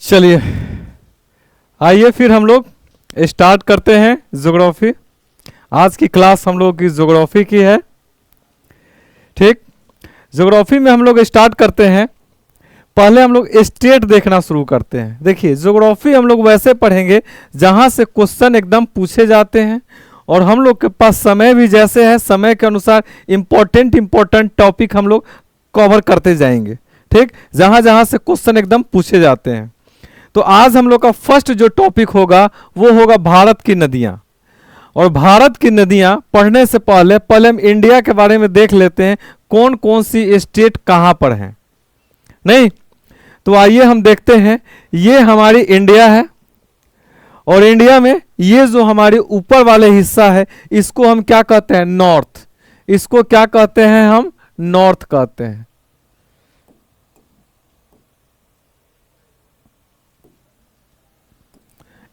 चलिए आइए फिर हम लोग स्टार्ट करते हैं ज्योग्राफी। आज की क्लास हम लोग की ज्योग्राफी की है। ठीक, ज्योग्राफी में हम लोग स्टार्ट करते हैं। पहले हम लोग स्टेट देखना शुरू करते हैं। देखिए ज्योग्राफी हम लोग वैसे पढ़ेंगे जहाँ से क्वेश्चन एकदम पूछे जाते हैं और हम लोग के पास समय भी जैसे है, समय के अनुसार इम्पोर्टेंट टॉपिक हम लोग कवर करते जाएंगे। ठीक, जहाँ जहाँ से क्वेश्चन एकदम पूछे जाते हैं। तो आज हम लोग का फर्स्ट जो टॉपिक होगा वो होगा भारत की नदियाँ। और भारत की नदियाँ पढ़ने से पहले हम इंडिया के बारे में देख लेते हैं, कौन कौन सी स्टेट कहाँ पर हैं। नहीं तो आइए हम देखते हैं। ये हमारी इंडिया है और इंडिया में ये जो हमारे ऊपर वाले हिस्सा है इसको हम क्या कहते हैं? नॉर्थ। इसको क्या कहते हैं? हम नॉर्थ कहते हैं।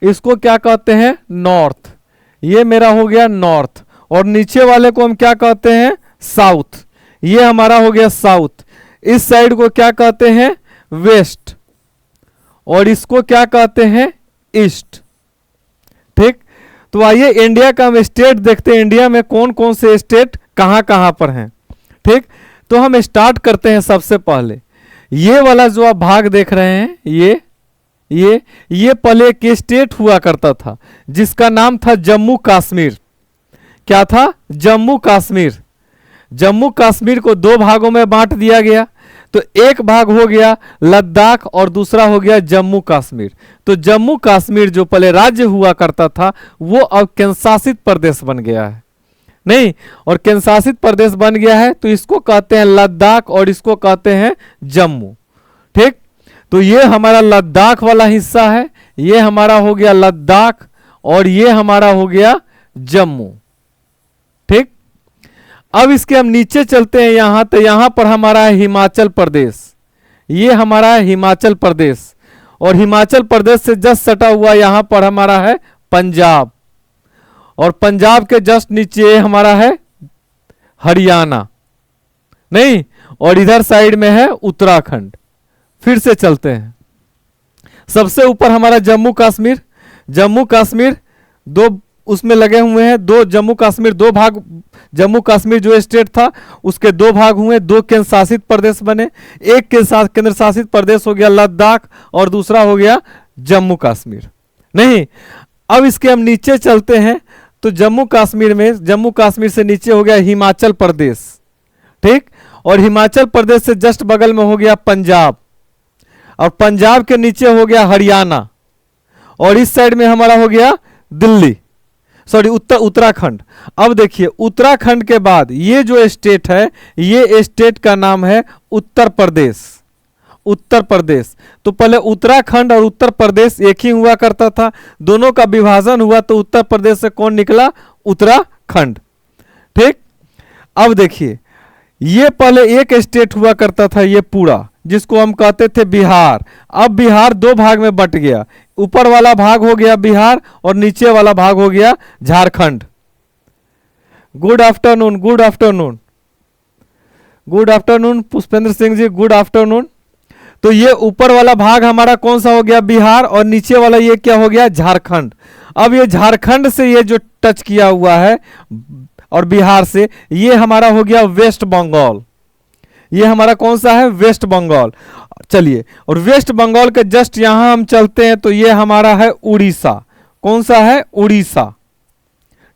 इसको क्या कहते हैं? नॉर्थ। ये मेरा हो गया नॉर्थ। और नीचे वाले को हम क्या कहते हैं? साउथ। ये हमारा हो गया साउथ। इस साइड को क्या कहते हैं? वेस्ट। और इसको क्या कहते हैं? ईस्ट। ठीक, तो आइए इंडिया का हम स्टेट देखते हैं। इंडिया में कौन कौन से स्टेट कहां कहां पर हैं। ठीक, तो हम स्टार्ट करते हैं। सबसे पहले ये वाला जो आप भाग देख रहे हैं, ये पहले एक स्टेट हुआ करता था जिसका नाम था जम्मू कश्मीर। क्या था? जम्मू कश्मीर। जम्मू कश्मीर को दो भागों में बांट दिया गया। तो एक भाग हो गया लद्दाख और दूसरा हो गया जम्मू कश्मीर। तो जम्मू कश्मीर जो पहले राज्य हुआ करता था वो अब केंद्रशासित प्रदेश बन गया है। नहीं, और केंद्रशासित प्रदेश बन गया है तो इसको कहते हैं लद्दाख और इसको कहते हैं जम्मू। ठीक, तो ये हमारा लद्दाख वाला हिस्सा है। ये हमारा हो गया लद्दाख और ये हमारा हो गया जम्मू। ठीक, अब इसके हम नीचे चलते हैं यहां। तो यहां पर हमारा है हिमाचल प्रदेश। ये हमारा है हिमाचल प्रदेश। और हिमाचल प्रदेश से जस्ट सटा हुआ यहां पर हमारा है पंजाब। और पंजाब के जस्ट नीचे हमारा है हरियाणा। नहीं, और इधर साइड में है उत्तराखंड। फिर से चलते हैं। सबसे ऊपर हमारा जम्मू कश्मीर। जम्मू कश्मीर दो उसमें लगे हुए हैं। दो जम्मू कश्मीर दो भाग। जम्मू कश्मीर जो स्टेट था उसके दो भाग हुए, दो केंद्र शासित प्रदेश बने। एक के साथ केंद्र शासित प्रदेश हो गया लद्दाख और दूसरा हो गया जम्मू कश्मीर। नहीं, अब इसके हम नीचे चलते हैं तो जम्मू कश्मीर से नीचे हो गया हिमाचल प्रदेश। ठीक, और हिमाचल प्रदेश से जस्ट बगल में हो गया पंजाब। और पंजाब के नीचे हो गया हरियाणा। और इस साइड में हमारा हो गया दिल्ली, सॉरी उत्तराखंड। अब देखिए उत्तराखंड के बाद ये जो स्टेट है ये स्टेट का नाम है उत्तर प्रदेश। उत्तर प्रदेश। तो पहले उत्तराखंड और उत्तर प्रदेश एक ही हुआ करता था। दोनों का विभाजन हुआ तो उत्तर प्रदेश से कौन निकला? उत्तराखंड। ठीक, अब देखिए ये पहले एक स्टेट हुआ करता था ये पूरा, जिसको हम कहते थे बिहार। अब बिहार दो भाग में बट गया। ऊपर वाला भाग हो गया बिहार और नीचे वाला भाग हो गया Jharkhand. Good afternoon, good afternoon, good afternoon Pushpendra Singh ji, good afternoon. तो ये ऊपर वाला भाग हमारा कौन सा हो गया? बिहार। और नीचे वाला ये क्या हो गया? झारखंड। अब ये झारखंड से ये जो टच किया हुआ है और बिहार से, ये हमारा हो गया वेस्ट बंगाल। ये हमारा कौन सा है? वेस्ट बंगाल। चलिए, और वेस्ट बंगाल के जस्ट यहां हम चलते हैं तो ये हमारा है उड़ीसा। कौन सा है? उड़ीसा।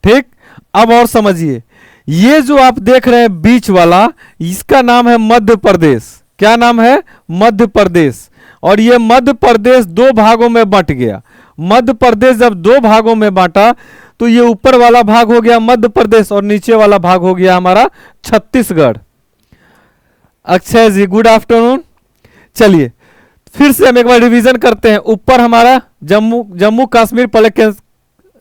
ठीक, अब और समझिए, ये जो आप देख रहे हैं बीच वाला इसका नाम है मध्य प्रदेश। क्या नाम है? मध्य प्रदेश। और ये मध्य प्रदेश दो भागों में बंट गया। मध्य प्रदेश जब दो भागों में बांटा तो ये ऊपर वाला भाग हो गया मध्य प्रदेश और नीचे वाला भाग हो गया हमारा छत्तीसगढ़। अक्षय जी गुड आफ्टरनून। चलिए फिर से हम एक बार रिवीजन करते हैं। ऊपर हमारा जम्मू कश्मीर पहले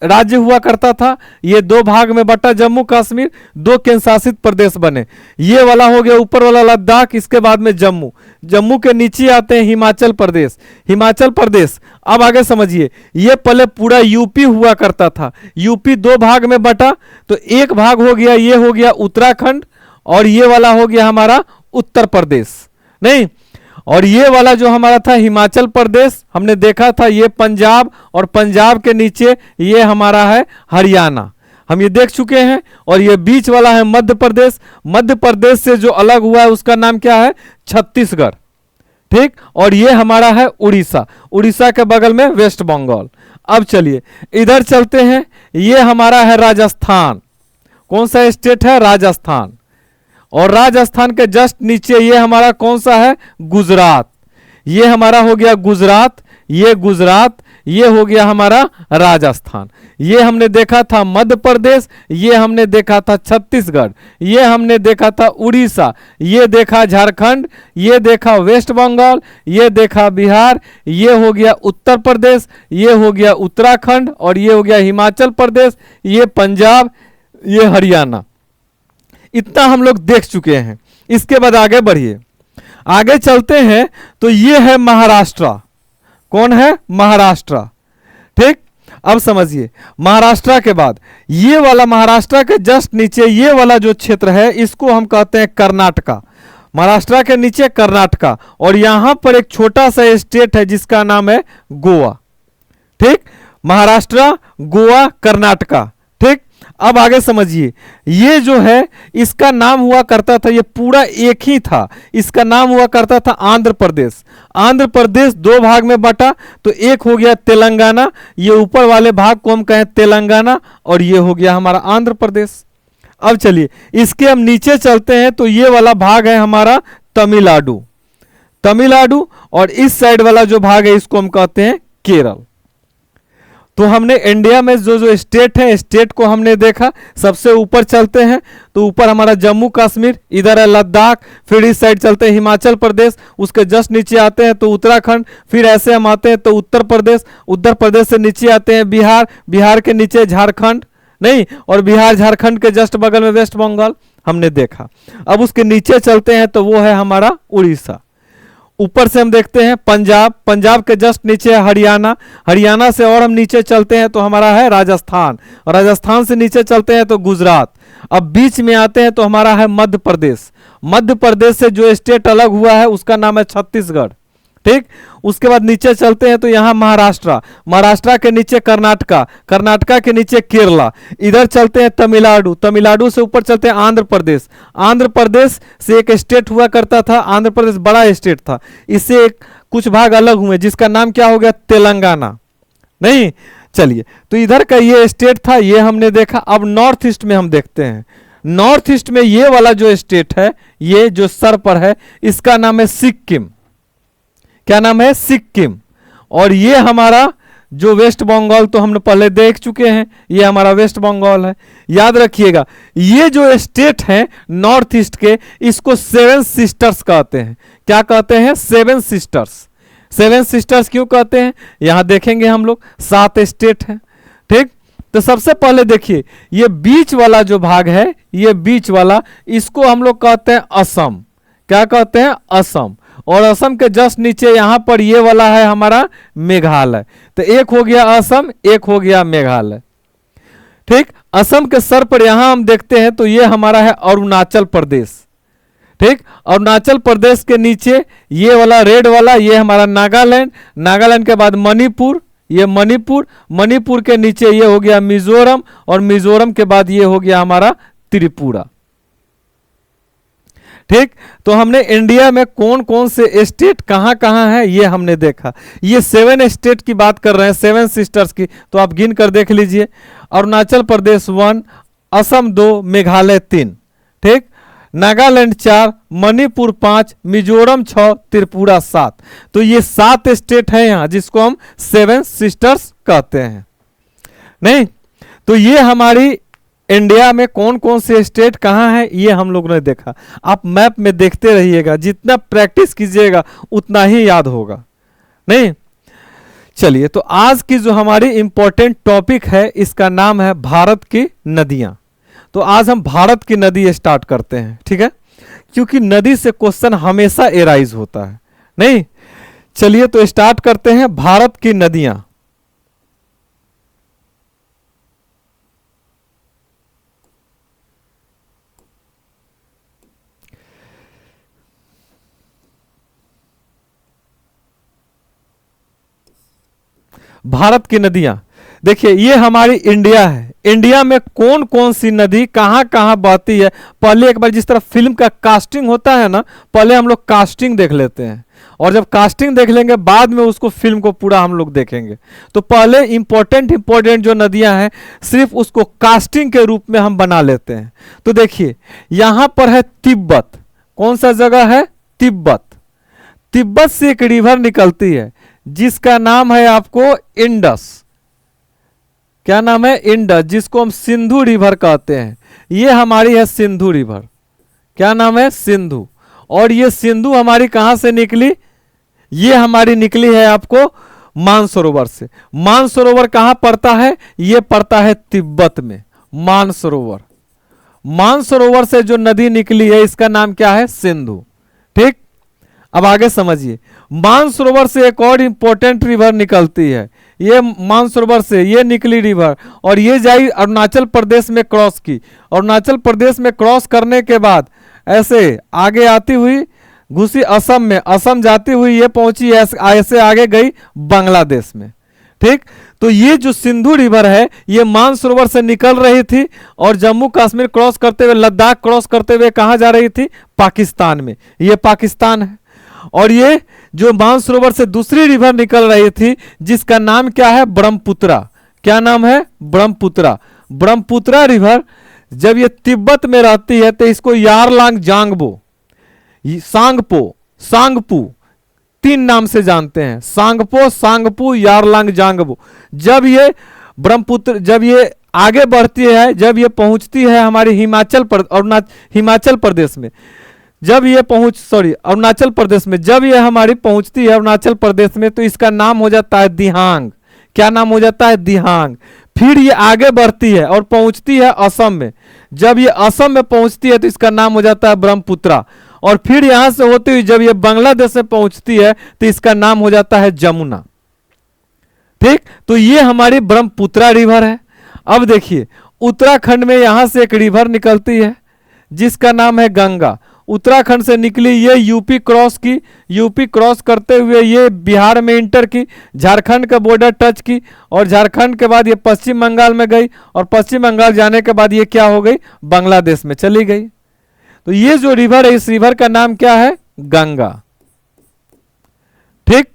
राज्य हुआ करता था। ये दो भाग में बटा जम्मू कश्मीर, दो केंद्र शासित प्रदेश बने। ये वाला हो गया ऊपर वाला लद्दाख, इसके बाद में जम्मू। जम्मू के नीचे आते हैं हिमाचल प्रदेश। हिमाचल प्रदेश, अब आगे समझिए, ये पहले पूरा यूपी हुआ करता था। यूपी दो भाग में बटा तो एक भाग हो गया, ये हो गया उत्तराखंड और ये वाला हो गया हमारा उत्तर प्रदेश। नहीं, और ये वाला जो हमारा था हिमाचल प्रदेश, हमने देखा था ये पंजाब, और पंजाब के नीचे ये हमारा है हरियाणा, हम ये देख चुके हैं। और ये बीच वाला है मध्य प्रदेश, मध्य प्रदेश से जो अलग हुआ है उसका नाम क्या है, छत्तीसगढ़। ठीक, और ये हमारा है उड़ीसा, उड़ीसा के बगल में वेस्ट बंगाल। अब चलिए इधर चलते हैं, ये हमारा है राजस्थान। कौन सा स्टेट है, राजस्थान। और राजस्थान के जस्ट नीचे ये हमारा कौन सा है, गुजरात। ये हमारा हो गया गुजरात, ये गुजरात, ये हो गया हमारा राजस्थान। ये हमने देखा था मध्य प्रदेश, ये हमने देखा था छत्तीसगढ़, ये हमने देखा था उड़ीसा, ये देखा झारखंड, ये देखा वेस्ट बंगाल, ये देखा बिहार, ये हो गया उत्तर प्रदेश, ये हो गया उत्तराखंड, और ये हो गया हिमाचल प्रदेश, ये पंजाब, ये हरियाणा। इतना हम लोग देख चुके हैं। इसके बाद आगे बढ़िए, आगे चलते हैं तो ये है महाराष्ट्र। कौन है, महाराष्ट्र। ठीक, अब समझिए महाराष्ट्र के बाद ये वाला, महाराष्ट्र के जस्ट नीचे ये वाला जो क्षेत्र है इसको हम कहते हैं कर्नाटका। महाराष्ट्र के नीचे कर्नाटका, और यहां पर एक छोटा सा स्टेट है जिसका नाम है गोवा। ठीक, महाराष्ट्र, गोवा, कर्नाटका। ठीक, अब आगे समझिए, ये जो है इसका नाम हुआ करता था, ये पूरा एक ही था, इसका नाम हुआ करता था आंध्र प्रदेश। आंध्र प्रदेश दो भाग में बटा, तो एक हो गया तेलंगाना, ये ऊपर वाले भाग को हम कहें तेलंगाना, और ये हो गया हमारा आंध्र प्रदेश। अब चलिए इसके हम नीचे चलते हैं, तो ये वाला भाग है हमारा तमिलनाडु, तमिलनाडु, और इस साइड वाला जो भाग है इसको हम कहते हैं केरल। तो हमने इंडिया में जो जो स्टेट है, स्टेट को हमने देखा। सबसे ऊपर चलते हैं तो ऊपर हमारा जम्मू कश्मीर, इधर है लद्दाख, फिर इस साइड चलते हैं हिमाचल प्रदेश, उसके जस्ट नीचे आते हैं तो उत्तराखंड, फिर ऐसे हम आते हैं तो उत्तर प्रदेश, उत्तर प्रदेश से नीचे आते हैं बिहार, बिहार के नीचे झारखंड, नहीं, और बिहार झारखंड के जस्ट बगल में वेस्ट बंगाल हमने देखा। अब उसके नीचे चलते हैं तो वो है हमारा उड़ीसा। ऊपर से हम देखते हैं पंजाब, पंजाब के जस्ट नीचे है हरियाणा, हरियाणा से और हम नीचे चलते हैं तो हमारा है राजस्थान, और राजस्थान से नीचे चलते हैं तो गुजरात। अब बीच में आते हैं तो हमारा है मध्य प्रदेश, मध्य प्रदेश से जो स्टेट अलग हुआ है उसका नाम है छत्तीसगढ़। ठीक, उसके बाद नीचे चलते हैं तो यहाँ महाराष्ट्र, महाराष्ट्र के नीचे कर्नाटका, कर्नाटका के नीचे केरला, इधर चलते हैं तमिलनाडु, तमिलनाडु से ऊपर चलते हैं आंध्र प्रदेश, आंध्र प्रदेश से एक स्टेट हुआ करता था, आंध्र प्रदेश बड़ा स्टेट था, इससे एक कुछ भाग अलग हुए जिसका नाम क्या हो गया, तेलंगाना। नहीं, चलिए तो इधर का ये स्टेट था, ये हमने देखा। अब नॉर्थ ईस्ट में हम देखते हैं, नॉर्थ ईस्ट में ये वाला जो स्टेट है, ये जो सर पर है इसका नाम है सिक्किम। क्या नाम है, सिक्किम। और ये हमारा जो वेस्ट बंगाल तो हमने पहले देख चुके हैं, ये हमारा वेस्ट बंगाल है। याद रखिएगा ये जो स्टेट है नॉर्थ ईस्ट के, इसको सेवन सिस्टर्स कहते हैं। क्या कहते हैं, सेवन सिस्टर्स। सेवन सिस्टर्स क्यों कहते हैं, यहां देखेंगे हम लोग, 7 स्टेट हैं। ठीक, तो सबसे पहले देखिए ये बीच वाला जो भाग है, ये बीच वाला, इसको हम लोग कहते हैं असम। क्या कहते हैं, असम। और असम के जस्ट नीचे यहां पर ये वाला है हमारा मेघालय। तो एक हो गया असम, एक हो गया मेघालय। ठीक, असम के सर पर यहां हम देखते हैं तो ये हमारा है अरुणाचल प्रदेश। ठीक, अरुणाचल प्रदेश के नीचे ये वाला रेड वाला, ये हमारा नागालैंड, नागालैंड के बाद मणिपुर, ये मणिपुर, मणिपुर के नीचे ये हो गया मिजोरम, और मिजोरम के बाद ये हो गया हमारा त्रिपुरा। ठीक, तो हमने इंडिया में कौन कौन से स्टेट कहां कहां है ये हमने देखा। ये 7 स्टेट की बात कर रहे हैं, 7 सिस्टर्स की, तो आप गिन कर देख लीजिए। अरुणाचल प्रदेश 1, असम 2, मेघालय 3, ठीक, नागालैंड 4, मणिपुर 5, मिजोरम 6, त्रिपुरा 7। तो ये 7 स्टेट है यहां जिसको हम 7 सिस्टर्स कहते हैं। नहीं, तो ये हमारी इंडिया में कौन कौन से स्टेट कहाँ हैं ये हम लोगों ने देखा। आप मैप में देखते रहिएगा, जितना प्रैक्टिस कीजिएगा उतना ही याद होगा। नहीं, चलिए तो आज की जो हमारी इंपॉर्टेंट टॉपिक है इसका नाम है भारत की नदियां। तो आज हम भारत की नदी स्टार्ट करते हैं, ठीक है, क्योंकि नदी से क्वेश्चन हमेशा एराइज होता है। नहीं, चलिए तो स्टार्ट करते हैं भारत की नदियां। भारत की नदियां, देखिए ये हमारी इंडिया है। इंडिया में कौन कौन सी नदी कहां कहां बहती है, पहले एक बार जिस तरह फिल्म का कास्टिंग होता है ना, पहले हम लोग कास्टिंग देख लेते हैं, और जब कास्टिंग देख लेंगे बाद में उसको फिल्म को पूरा हम लोग देखेंगे। तो पहले इंपॉर्टेंट जो नदियां हैं सिर्फ उसको कास्टिंग के रूप में हम बना लेते हैं। तो देखिए यहां पर है तिब्बत, कौन सा जगह है, तिब्बत। तिब्बत से एक रिवर निकलती है जिसका नाम है आपको इंडस। क्या नाम है, इंडस, जिसको हम सिंधु रिवर कहते हैं। ये हमारी है सिंधु रिवर, क्या नाम है, सिंधु। और ये सिंधु हमारी कहां से निकली, ये हमारी निकली है आपको मानसरोवर से। मानसरोवर कहां पड़ता है, ये पड़ता है तिब्बत में, मानसरोवर। मानसरोवर से जो नदी निकली है इसका नाम क्या है, सिंधु। ठीक, अब आगे समझिए। मानसरोवर से एक और इंपॉर्टेंट रिवर निकलती है, ये मानसरोवर से ये निकली रिवर, और ये जाई अरुणाचल प्रदेश में क्रॉस की। अरुणाचल प्रदेश में क्रॉस करने के बाद ऐसे आगे आती हुई घुसी असम में, असम जाती हुई ये पहुंची, ऐसे आगे गई बांग्लादेश में। ठीक, तो ये जो सिंधु रिवर है ये मानसरोवर से निकल रही थी और जम्मू कश्मीर क्रॉस करते हुए, लद्दाख क्रॉस करते हुए कहां जा रही थी, पाकिस्तान में। ये पाकिस्तान है। और ये जो मानसरोवर से दूसरी रिवर निकल रही थी जिसका नाम क्या है, ब्रह्मपुत्रा। क्या नाम है, ब्रह्मपुत्रा। ब्रह्मपुत्रा रिवर जब ये तिब्बत में रहती है तो इसको यारलांग जांगबो, सांगपो, सांगपू, तीन नाम से जानते हैं, सांगपो, सांगपू, यारलांग जांगबो। जब ये ब्रह्मपुत्र, जब ये आगे बढ़ती है, जब ये पहुंचती है हमारे हिमाचल प्रदेश में, जब ये अरुणाचल प्रदेश में, जब ये हमारी पहुंचती है अरुणाचल प्रदेश में तो इसका नाम हो जाता है दिहांग। क्या नाम हो जाता है, दिहांग। फिर ये आगे बढ़ती है और पहुंचती है असम में। जब ये असम में पहुंचती है तो इसका नाम हो जाता है ब्रह्मपुत्रा। और फिर यहां से होती हुई जब ये बांग्लादेश में पहुंचती है तो इसका नाम हो जाता है जमुना। ठीक, तो ये हमारी ब्रह्मपुत्रा रिवर है। अब देखिए उत्तराखंड में यहां से एक रिवर निकलती है जिसका नाम है गंगा। उत्तराखंड से निकली, ये यूपी क्रॉस की, यूपी क्रॉस करते हुए ये बिहार में इंटर की, झारखंड का बॉर्डर टच की, और झारखंड के बाद ये पश्चिम बंगाल में गई, और पश्चिम बंगाल जाने के बाद ये क्या हो गई, बांग्लादेश में चली गई। तो ये जो रिवर है इस रिवर का नाम क्या है, गंगा। ठीक,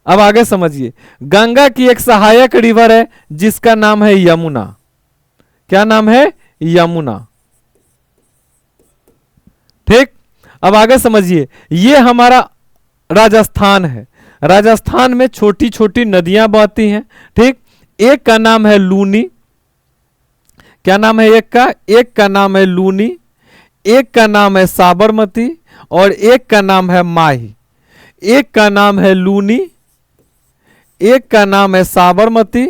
अब आगे समझिए। गंगा की एक सहायक रिवर है जिसका नाम है यमुना। क्या नाम है, यमुना। ठीक, अब आगे समझिए। ये हमारा राजस्थान है। राजस्थान में छोटी छोटी नदियां बहती हैं। ठीक, एक का नाम है लूनी। क्या नाम है, एक का नाम है लूनी, एक का नाम है साबरमती, और एक का नाम है माही। एक का नाम है लूनी, एक का नाम है साबरमती,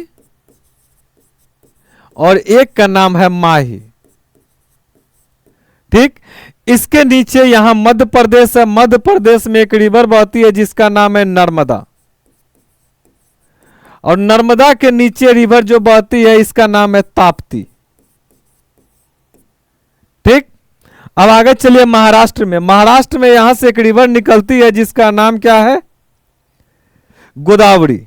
और एक का नाम है माही। ठीक, इसके नीचे यहां मध्य प्रदेश है। मध्य प्रदेश में एक रिवर बहती है जिसका नाम है नर्मदा, और नर्मदा के नीचे रिवर जो बहती है इसका नाम है ताप्ती। ठीक, अब आगे चलिए महाराष्ट्र में। महाराष्ट्र में यहां से एक रिवर निकलती है जिसका नाम क्या है, गोदावरी।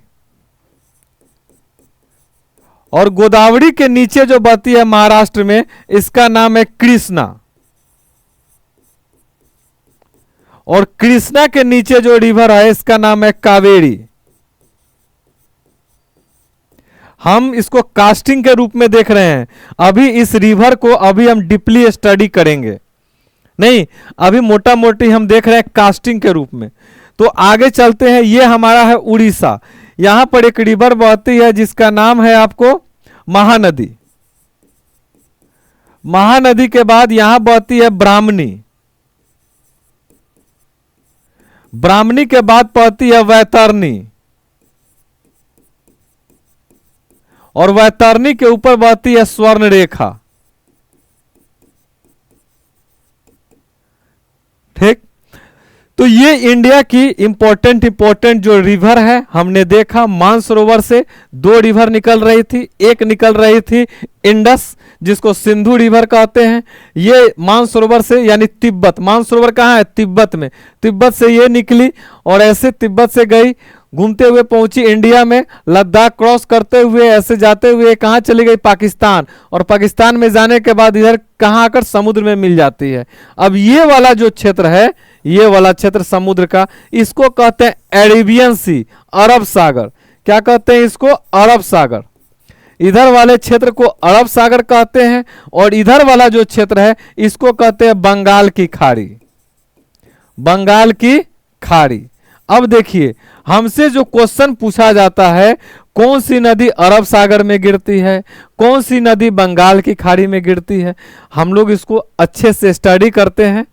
और गोदावरी के नीचे जो बहती है महाराष्ट्र में इसका नाम है कृष्णा। और कृष्णा के नीचे जो रिवर है इसका नाम है कावेरी। हम इसको कास्टिंग के रूप में देख रहे हैं। अभी इस रिवर को अभी हम डीपली स्टडी करेंगे नहीं, अभी मोटा मोटी हम देख रहे हैं कास्टिंग के रूप में। तो आगे चलते हैं। ये हमारा है उड़ीसा। यहां पर एक रिवर बहती है जिसका नाम है आपको महानदी। महानदी के बाद यहां बहती है ब्राह्मणी। ब्राह्मणी के बाद बहती है वैतरणी, और वैतरणी के ऊपर बहती है स्वर्ण रेखा। ठीक, तो ये इंडिया की इंपॉर्टेंट जो रिवर है हमने देखा। मानसरोवर से दो रिवर निकल रही थी, एक निकल रही थी इंडस जिसको सिंधु रिवर कहते हैं। ये मानसरोवर से यानी तिब्बत, मानसरोवर कहाँ है, तिब्बत में, तिब्बत से ये निकली और ऐसे तिब्बत से गई घूमते हुए पहुंची इंडिया में, लद्दाख क्रॉस करते हुए ऐसे जाते हुए कहाँ चली गई, पाकिस्तान, और पाकिस्तान में जाने के बाद इधर कहाँ आकर समुद्र में मिल जाती है। अब ये वाला जो क्षेत्र है, ये वाला क्षेत्र समुद्र का, इसको कहते हैं एरेबियन सी, अरब सागर। क्या कहते हैं इसको, अरब सागर। इधर वाले क्षेत्र को अरब सागर कहते हैं, और इधर वाला जो क्षेत्र है इसको कहते हैं बंगाल की खाड़ी, बंगाल की खाड़ी। अब देखिए, हमसे जो क्वेश्चन पूछा जाता है, कौन सी नदी अरब सागर में गिरती है, कौन सी नदी बंगाल की खाड़ी में गिरती है, हम लोग इसको अच्छे से स्टडी करते हैं।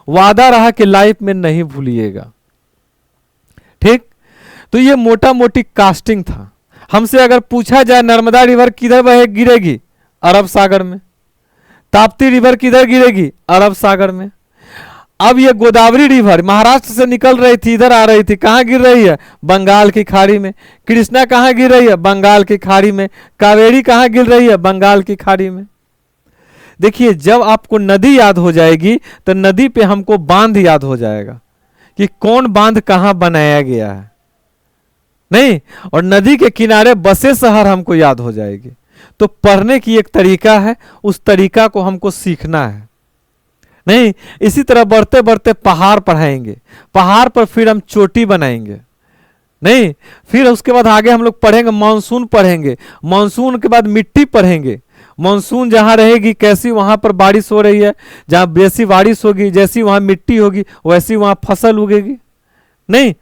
वादा रहा कि लाइफ में नहीं भूलिएगा, ठीक। तो ये मोटा मोटी कास्टिंग था। हमसे अगर पूछा जाए नर्मदा रिवर किधर बहे गिरेगी, अरब सागर में। ताप्ती रिवर किधर गिरेगी, अरब सागर में। अब ये गोदावरी रिवर महाराष्ट्र से निकल रही थी, इधर आ रही थी, कहां गिर रही है, बंगाल की खाड़ी में। कृष्णा कहां गिर रही है, बंगाल की खाड़ी में। कावेरी कहां गिर रही है, बंगाल की खाड़ी में। देखिए, जब आपको नदी याद हो जाएगी तो नदी पे हमको बांध याद हो जाएगा कि कौन बांध कहां बनाया गया है, नहीं। और नदी के किनारे बसे शहर हमको याद हो जाएगी। तो पढ़ने की एक तरीका है, उस तरीका को हमको सीखना है, नहीं। इसी तरह बढ़ते बढ़ते पहाड़ पढ़ाएंगे, पहाड़ पर फिर हम चोटी बनाएंगे, नहीं। फिर उसके बाद आगे हम लोग पढ़ेंगे मानसून, पढ़ेंगे मानसून के बाद मिट्टी पढ़ेंगे। मानसून जहां रहेगी कैसी वहां पर बारिश हो रही है, जहां बेसी बारिश होगी जैसी वहां मिट्टी होगी वैसी वहां फसल उगेगी, नहीं।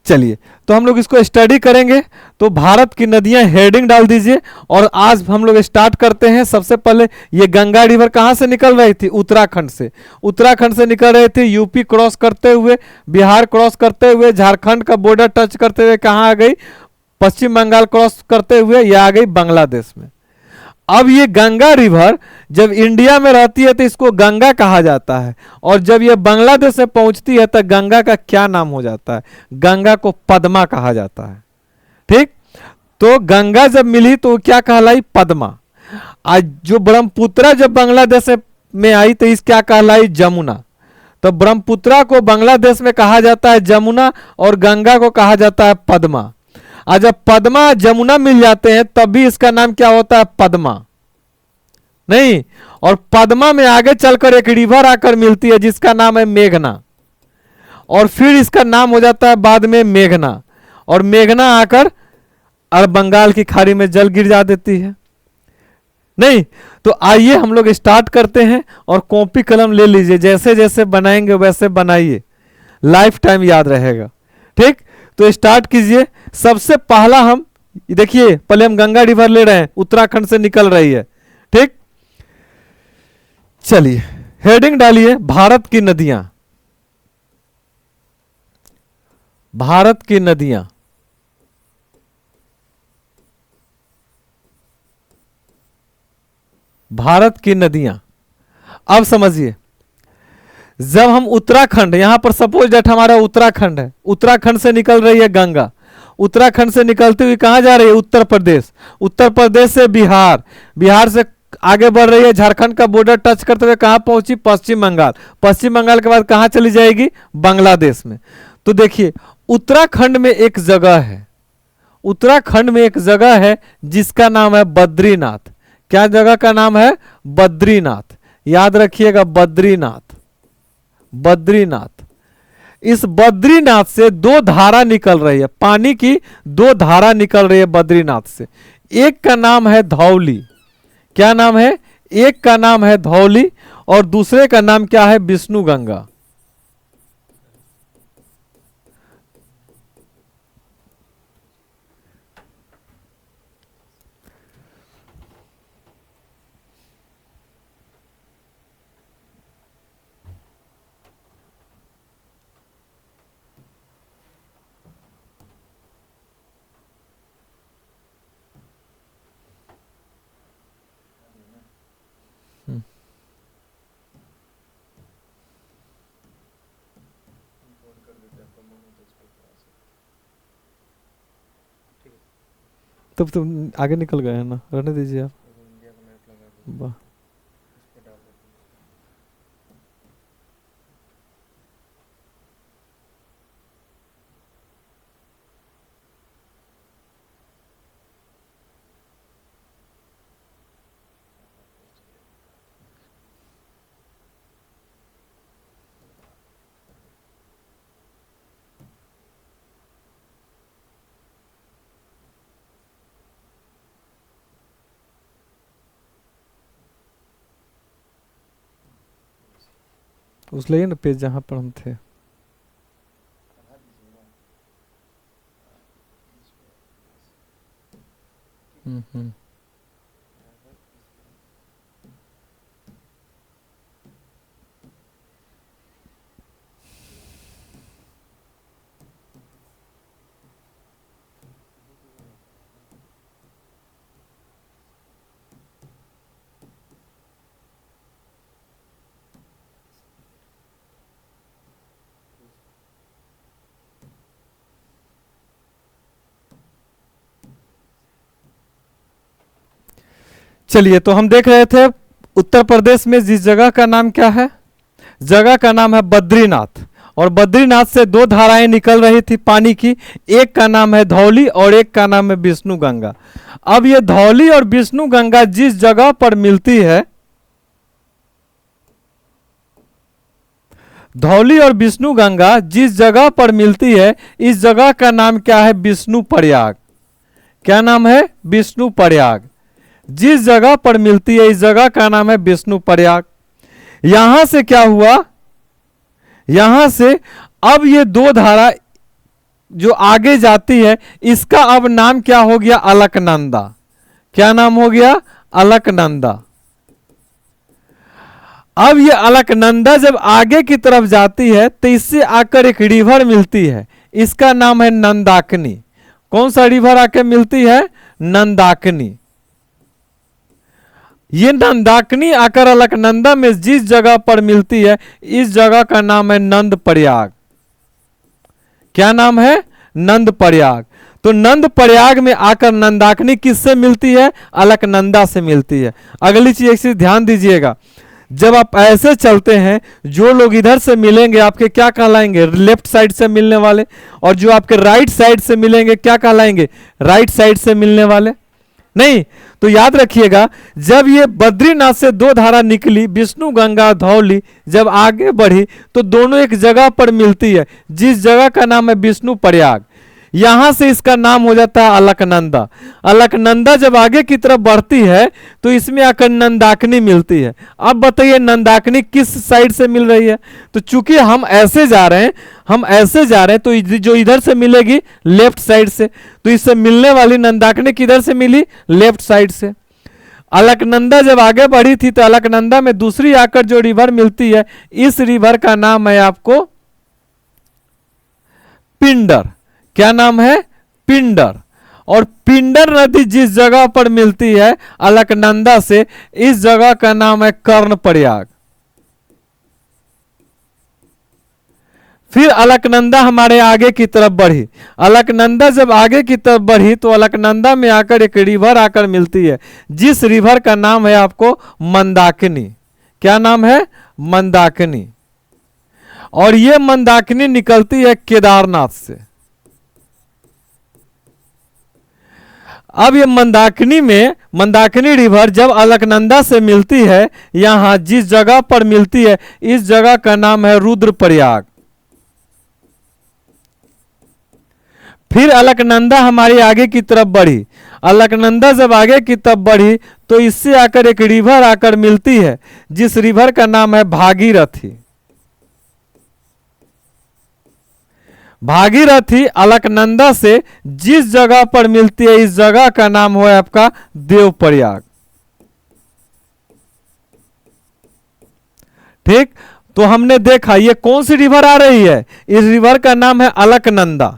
चलिए, तो हम लोग इसको स्टडी करेंगे। तो भारत की नदियां हेडिंग डाल दीजिए, और आज हम लोग स्टार्ट करते हैं। सबसे पहले ये गंगा रिवर कहां से निकल रही थी, उत्तराखंड से। उत्तराखंड से निकल रही थी, यूपी क्रॉस करते हुए, बिहार क्रॉस करते हुए, झारखंड का बॉर्डर टच करते हुए कहां आ गई, पश्चिम बंगाल क्रॉस करते हुए यह आ गई बांग्लादेश में। अब ये गंगा रिवर जब इंडिया में रहती है तो इसको गंगा कहा जाता है, और जब ये बांग्लादेश में पहुंचती है तो गंगा का क्या नाम हो जाता है, गंगा को पद्मा कहा जाता है, ठीक। तो गंगा जब मिली तो क्या कहलाई, पद्मा। आज जो ब्रह्मपुत्रा जब बांग्लादेश में आई तो इस क्या कहलाई, जमुना। तो ब्रह्मपुत्रा को बांग्लादेश में कहा जाता है जमुना, और गंगा को कहा जाता है पद्मा। आज जब पद्मा जमुना मिल जाते हैं तब भी इसका नाम क्या होता है, पद्मा, नहीं। और पद्मा में आगे चलकर एक रिवर आकर मिलती है जिसका नाम है मेघना, और फिर इसका नाम हो जाता है बाद में मेघना, और मेघना आकर और बंगाल की खाड़ी में जल गिर जा देती है, नहीं। तो आइए हम लोग स्टार्ट करते हैं, और कॉपी कलम ले लीजिए, जैसे जैसे बनाएंगे वैसे बनाइए, लाइफ टाइम याद रहेगा, ठीक। तो स्टार्ट कीजिए। सबसे पहला हम देखिए, पहले हम गंगा रिवर ले रहे हैं, उत्तराखंड से निकल रही है, ठीक। चलिए हेडिंग डालिए, भारत की नदियां, भारत की नदियां। भारत की नदियां। अब समझिए, जब हम उत्तराखंड, यहां पर सपोज डेट हमारा उत्तराखंड है, उत्तराखंड से निकल रही है गंगा, उत्तराखंड से निकलती हुई कहां जा रही है, उत्तर प्रदेश, उत्तर प्रदेश से बिहार, बिहार से आगे बढ़ रही है, झारखंड का बॉर्डर टच करते हुए कहां पहुंची, पश्चिम बंगाल, पश्चिम बंगाल के बाद कहां चली जाएगी, बांग्लादेश में। तो देखिए, उत्तराखंड में एक जगह है, उत्तराखंड में एक जगह है जिसका नाम है बद्रीनाथ। क्या जगह का नाम है, बद्रीनाथ, याद रखिएगा, बद्रीनाथ, बद्रीनाथ। इस बद्रीनाथ से दो धारा निकल रही है, पानी की दो धारा निकल रही है बद्रीनाथ से। एक का नाम है धौली, क्या नाम है, एक का नाम है धौली, और दूसरे का नाम क्या है, विष्णु गंगा। तब तुम आगे निकल गए हैं ना, रहने दीजिए आप। वाह, उस लिए ना पेज जहां पर हम थे। हम्म। चलिए, तो हम देख रहे थे उत्तर प्रदेश में जिस जगह का नाम क्या है, जगह का नाम है बद्रीनाथ। और बद्रीनाथ से दो धाराएं निकल रही थी पानी की, एक का नाम है धौली और एक का नाम है विष्णु गंगा। अब ये धौली और विष्णु गंगा जिस जगह पर मिलती है, धौली और विष्णु गंगा जिस जगह पर मिलती है, इस जगह का नाम क्या है, विष्णु प्रयाग। क्या नाम है, विष्णु प्रयाग। जिस जगह पर मिलती है इस जगह का नाम है विष्णु प्रयाग। यहां से क्या हुआ, यहां से अब ये दो धारा जो आगे जाती है, इसका अब नाम क्या हो गया, अलकनंदा। क्या नाम हो गया, अलकनंदा। अब ये अलकनंदा जब आगे की तरफ जाती है तो इससे आकर एक रिवर मिलती है, इसका नाम है नंदाकिनी। कौन सा रिवर आके मिलती है, नंदाकिनी। ये नंदाकिनी आकर अलकनंदा में जिस जगह पर मिलती है, इस जगह का नाम है नंद प्रयाग। क्या नाम है, नंद प्रयाग। तो नंद प्रयाग में आकर नंदाकिनी किससे मिलती है, अलकनंदा से मिलती है। अगली चीज एक चीज ध्यान दीजिएगा, जब आप ऐसे चलते हैं, जो लोग इधर से मिलेंगे आपके क्या कहलाएंगे, लेफ्ट साइड से मिलने वाले, और जो आपके राइट साइड से मिलेंगे क्या कहलाएंगे, राइट साइड से मिलने वाले। नहीं, तो याद रखिएगा, जब ये बद्रीनाथ से दो धारा निकली, विष्णु गंगा धौली, जब आगे बढ़ी तो दोनों एक जगह पर मिलती है, जिस जगह का नाम है विष्णु प्रयाग। यहां से इसका नाम हो जाता है अलकनंदा। अलकनंदा जब आगे की तरफ बढ़ती है तो इसमें आकर नंदाकिनी मिलती है। अब बताइए नंदाकिनी किस साइड से मिल रही है, तो चूंकि हम ऐसे जा रहे हैं, हम ऐसे जा रहे हैं, तो जो इधर से मिलेगी लेफ्ट साइड से, तो इससे मिलने वाली नंदाकिनी किधर से मिली, लेफ्ट साइड से। अलकनंदा जब आगे बढ़ी थी तो अलकनंदा में दूसरी आकर जो रिवर मिलती है, इस रिवर का नाम है आपको पिंडर। क्या नाम है, पिंडर। और पिंडर नदी जिस जगह पर मिलती है अलकनंदा से, इस जगह का नाम है कर्णप्रयाग। फिर अलकनंदा हमारे आगे की तरफ बढ़ी। अलकनंदा जब आगे की तरफ बढ़ी तो अलकनंदा में आकर एक रिवर आकर मिलती है, जिस रिवर का नाम है आपको मंदाकिनी। क्या नाम है, मंदाकिनी। और यह मंदाकिनी निकलती है केदारनाथ से। अब ये मंदाकिनी में, मंदाकिनी रिवर जब अलकनंदा से मिलती है, यहां जिस जगह पर मिलती है, इस जगह का नाम है रुद्रप्रयाग। फिर अलकनंदा हमारी आगे की तरफ बढ़ी। अलकनंदा जब आगे की तरफ बढ़ी तो इससे आकर एक रिवर आकर मिलती है, जिस रिवर का नाम है भागीरथी। भागीरथी अलकनंदा से जिस जगह पर मिलती है, इस जगह का नाम है आपका देवप्रयाग। ठीक, तो हमने देखा ये कौन सी रिवर आ रही है, इस रिवर का नाम है अलकनंदा।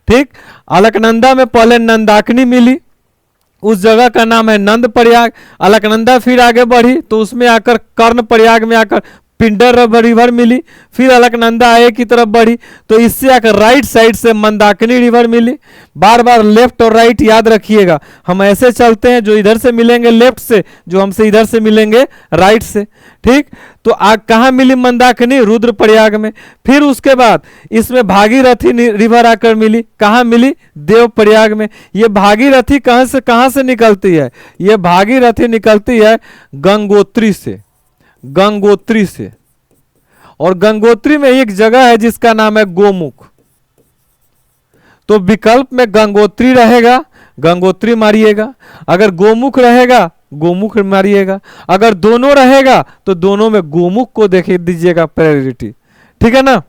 ठीक, अलकनंदा में पहले नंदाकिनी मिली, उस जगह का नाम है नंद प्रयाग। अलकनंदा फिर आगे बढ़ी तो उसमें आकर कर्ण प्रयाग में आकर पिंडर रिवर मिली। फिर अलकनंदा आगे की तरफ बढ़ी तो इससे आकर राइट साइड से मंदाकिनी रिवर मिली। बार बार लेफ्ट और राइट याद रखिएगा, हम ऐसे चलते हैं, जो इधर से मिलेंगे लेफ्ट से, जो हमसे इधर से मिलेंगे राइट से। ठीक, तो कहाँ मिली मंदाकिनी, रुद्रप्रयाग में। फिर उसके बाद इसमें भागीरथी रिवर आकर मिली, कहाँ मिली, देवप्रयाग में। ये भागीरथी कहाँ से निकलती है, ये भागीरथी निकलती है गंगोत्री से, गंगोत्री से। और गंगोत्री में एक जगह है जिसका नाम है गोमुख। तो विकल्प में गंगोत्री रहेगा, गंगोत्री मारिएगा। अगर गोमुख रहेगा गोमुख मारिएगा। अगर दोनों रहेगा तो दोनों में गोमुख को देख दीजिएगा प्रायोरिटी। ठीक है ना।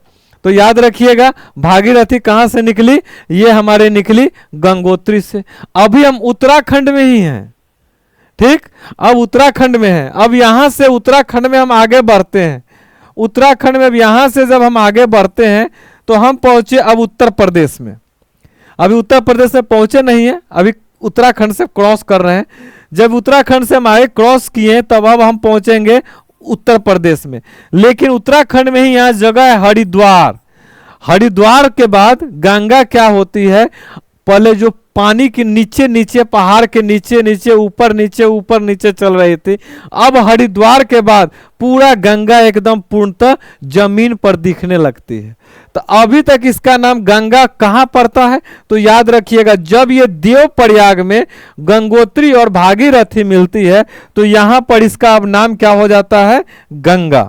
तो याद रखिएगा भागीरथी कहां से निकली, ये हमारे निकली गंगोत्री से। अभी हम उत्तराखंड में ही हैं। ठीक, अब उत्तराखंड में है। अब यहां से उत्तराखंड में हम आगे बढ़ते हैं। उत्तराखंड में अब यहां से जब हम आगे बढ़ते हैं तो हम पहुंचे अब उत्तर प्रदेश में। अभी उत्तर प्रदेश में पहुंचे नहीं है, अभी उत्तराखंड से क्रॉस कर रहे हैं। जब उत्तराखंड से हम आगे क्रॉस किए तब अब हम पहुंचेंगे उत्तर प्रदेश में। लेकिन उत्तराखंड में ही यहाँ जगह है हरिद्वार। हरिद्वार के बाद गंगा क्या होती है, पहले जो पानी के नीचे नीचे, पहाड़ के नीचे नीचे, ऊपर नीचे चल रही थी, अब हरिद्वार के बाद पूरा गंगा एकदम पूर्णतः जमीन पर दिखने लगती है। तो अभी तक इसका नाम गंगा कहां पड़ता है, तो याद रखिएगा जब ये देव प्रयाग में गंगोत्री और भागीरथी मिलती है तो यहां पर इसका अब नाम क्या हो जाता है, गंगा।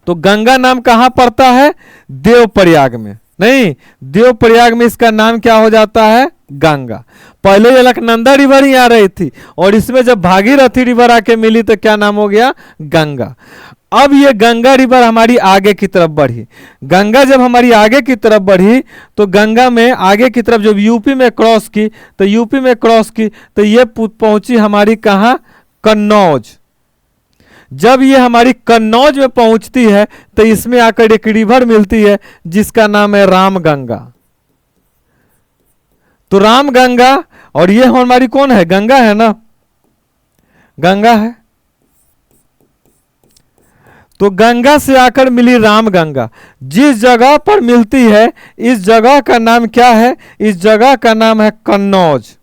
तो गंगा नाम कहां पड़ता है, देव प्रयाग में। नहीं, देव प्रयाग में इसका नाम क्या हो जाता है, गंगा। पहले अलकनंदा रिवर ही आ रही थी और इसमें जब भागीरथी रिवर आके मिली तो क्या नाम हो गया, गंगा। अब ये गंगा रिवर हमारी आगे की तरफ बढ़ी। गंगा जब हमारी आगे की तरफ बढ़ी तो गंगा में आगे की तरफ जब यूपी में क्रॉस की तो यूपी में क्रॉस की तो ये पहुंची हमारी कहां, कन्नौज। जब ये हमारी कन्नौज में पहुंचती है तो इसमें आकर एक रिवर मिलती है जिसका नाम है रामगंगा। तो रामगंगा, और ये हमारी कौन है, गंगा है ना, गंगा है। तो गंगा से आकर मिली रामगंगा। जिस जगह पर मिलती है इस जगह का नाम क्या है, इस जगह का नाम है कन्नौज।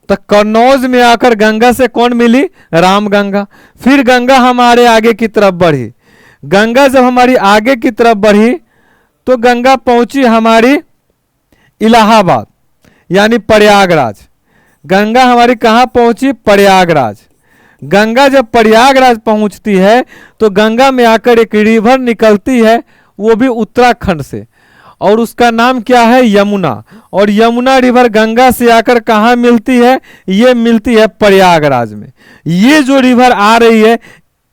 तो कन्नौज में आकर गंगा से कौन मिली, रामगंगा। फिर गंगा हमारे आगे की तरफ बढ़ी। गंगा जब हमारी आगे की तरफ बढ़ी तो गंगा पहुंची हमारी इलाहाबाद यानी प्रयागराज। गंगा हमारी कहां पहुंची, प्रयागराज। गंगा जब प्रयागराज पहुंचती है तो गंगा में आकर एक रिवर निकलती है, वो भी उत्तराखंड से, और उसका नाम क्या है, यमुना। और यमुना रिवर गंगा से आकर कहाँ मिलती है, ये मिलती है प्रयागराज में। ये जो रिवर आ रही है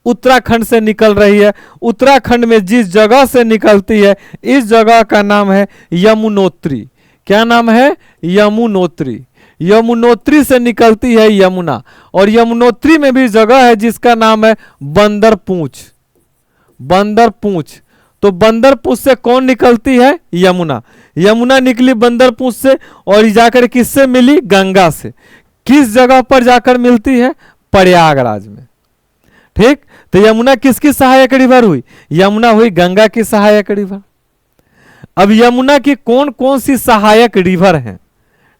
उत्तराखंड से निकल रही है। उत्तराखंड में जिस जगह से निकलती है इस जगह का नाम है यमुनोत्री। क्या नाम है, यमुनोत्री। यमुनोत्री से निकलती है यमुना। और यमुनोत्री में भी जगह है जिसका नाम है बंदरपूंछ। बंदरपूंछ, तो बंदरपूंछ से कौन निकलती है, यमुना। यमुना निकली बंदरपूंछ से और जाकर किससे मिली, गंगा से। किस जगह पर जाकर मिलती है, प्रयागराज में। ठीक, तो यमुना किसकी सहायक रिवर हुई, यमुना हुई गंगा की सहायक रिवर। अब यमुना की कौन कौन सी सहायक रिवर हैं,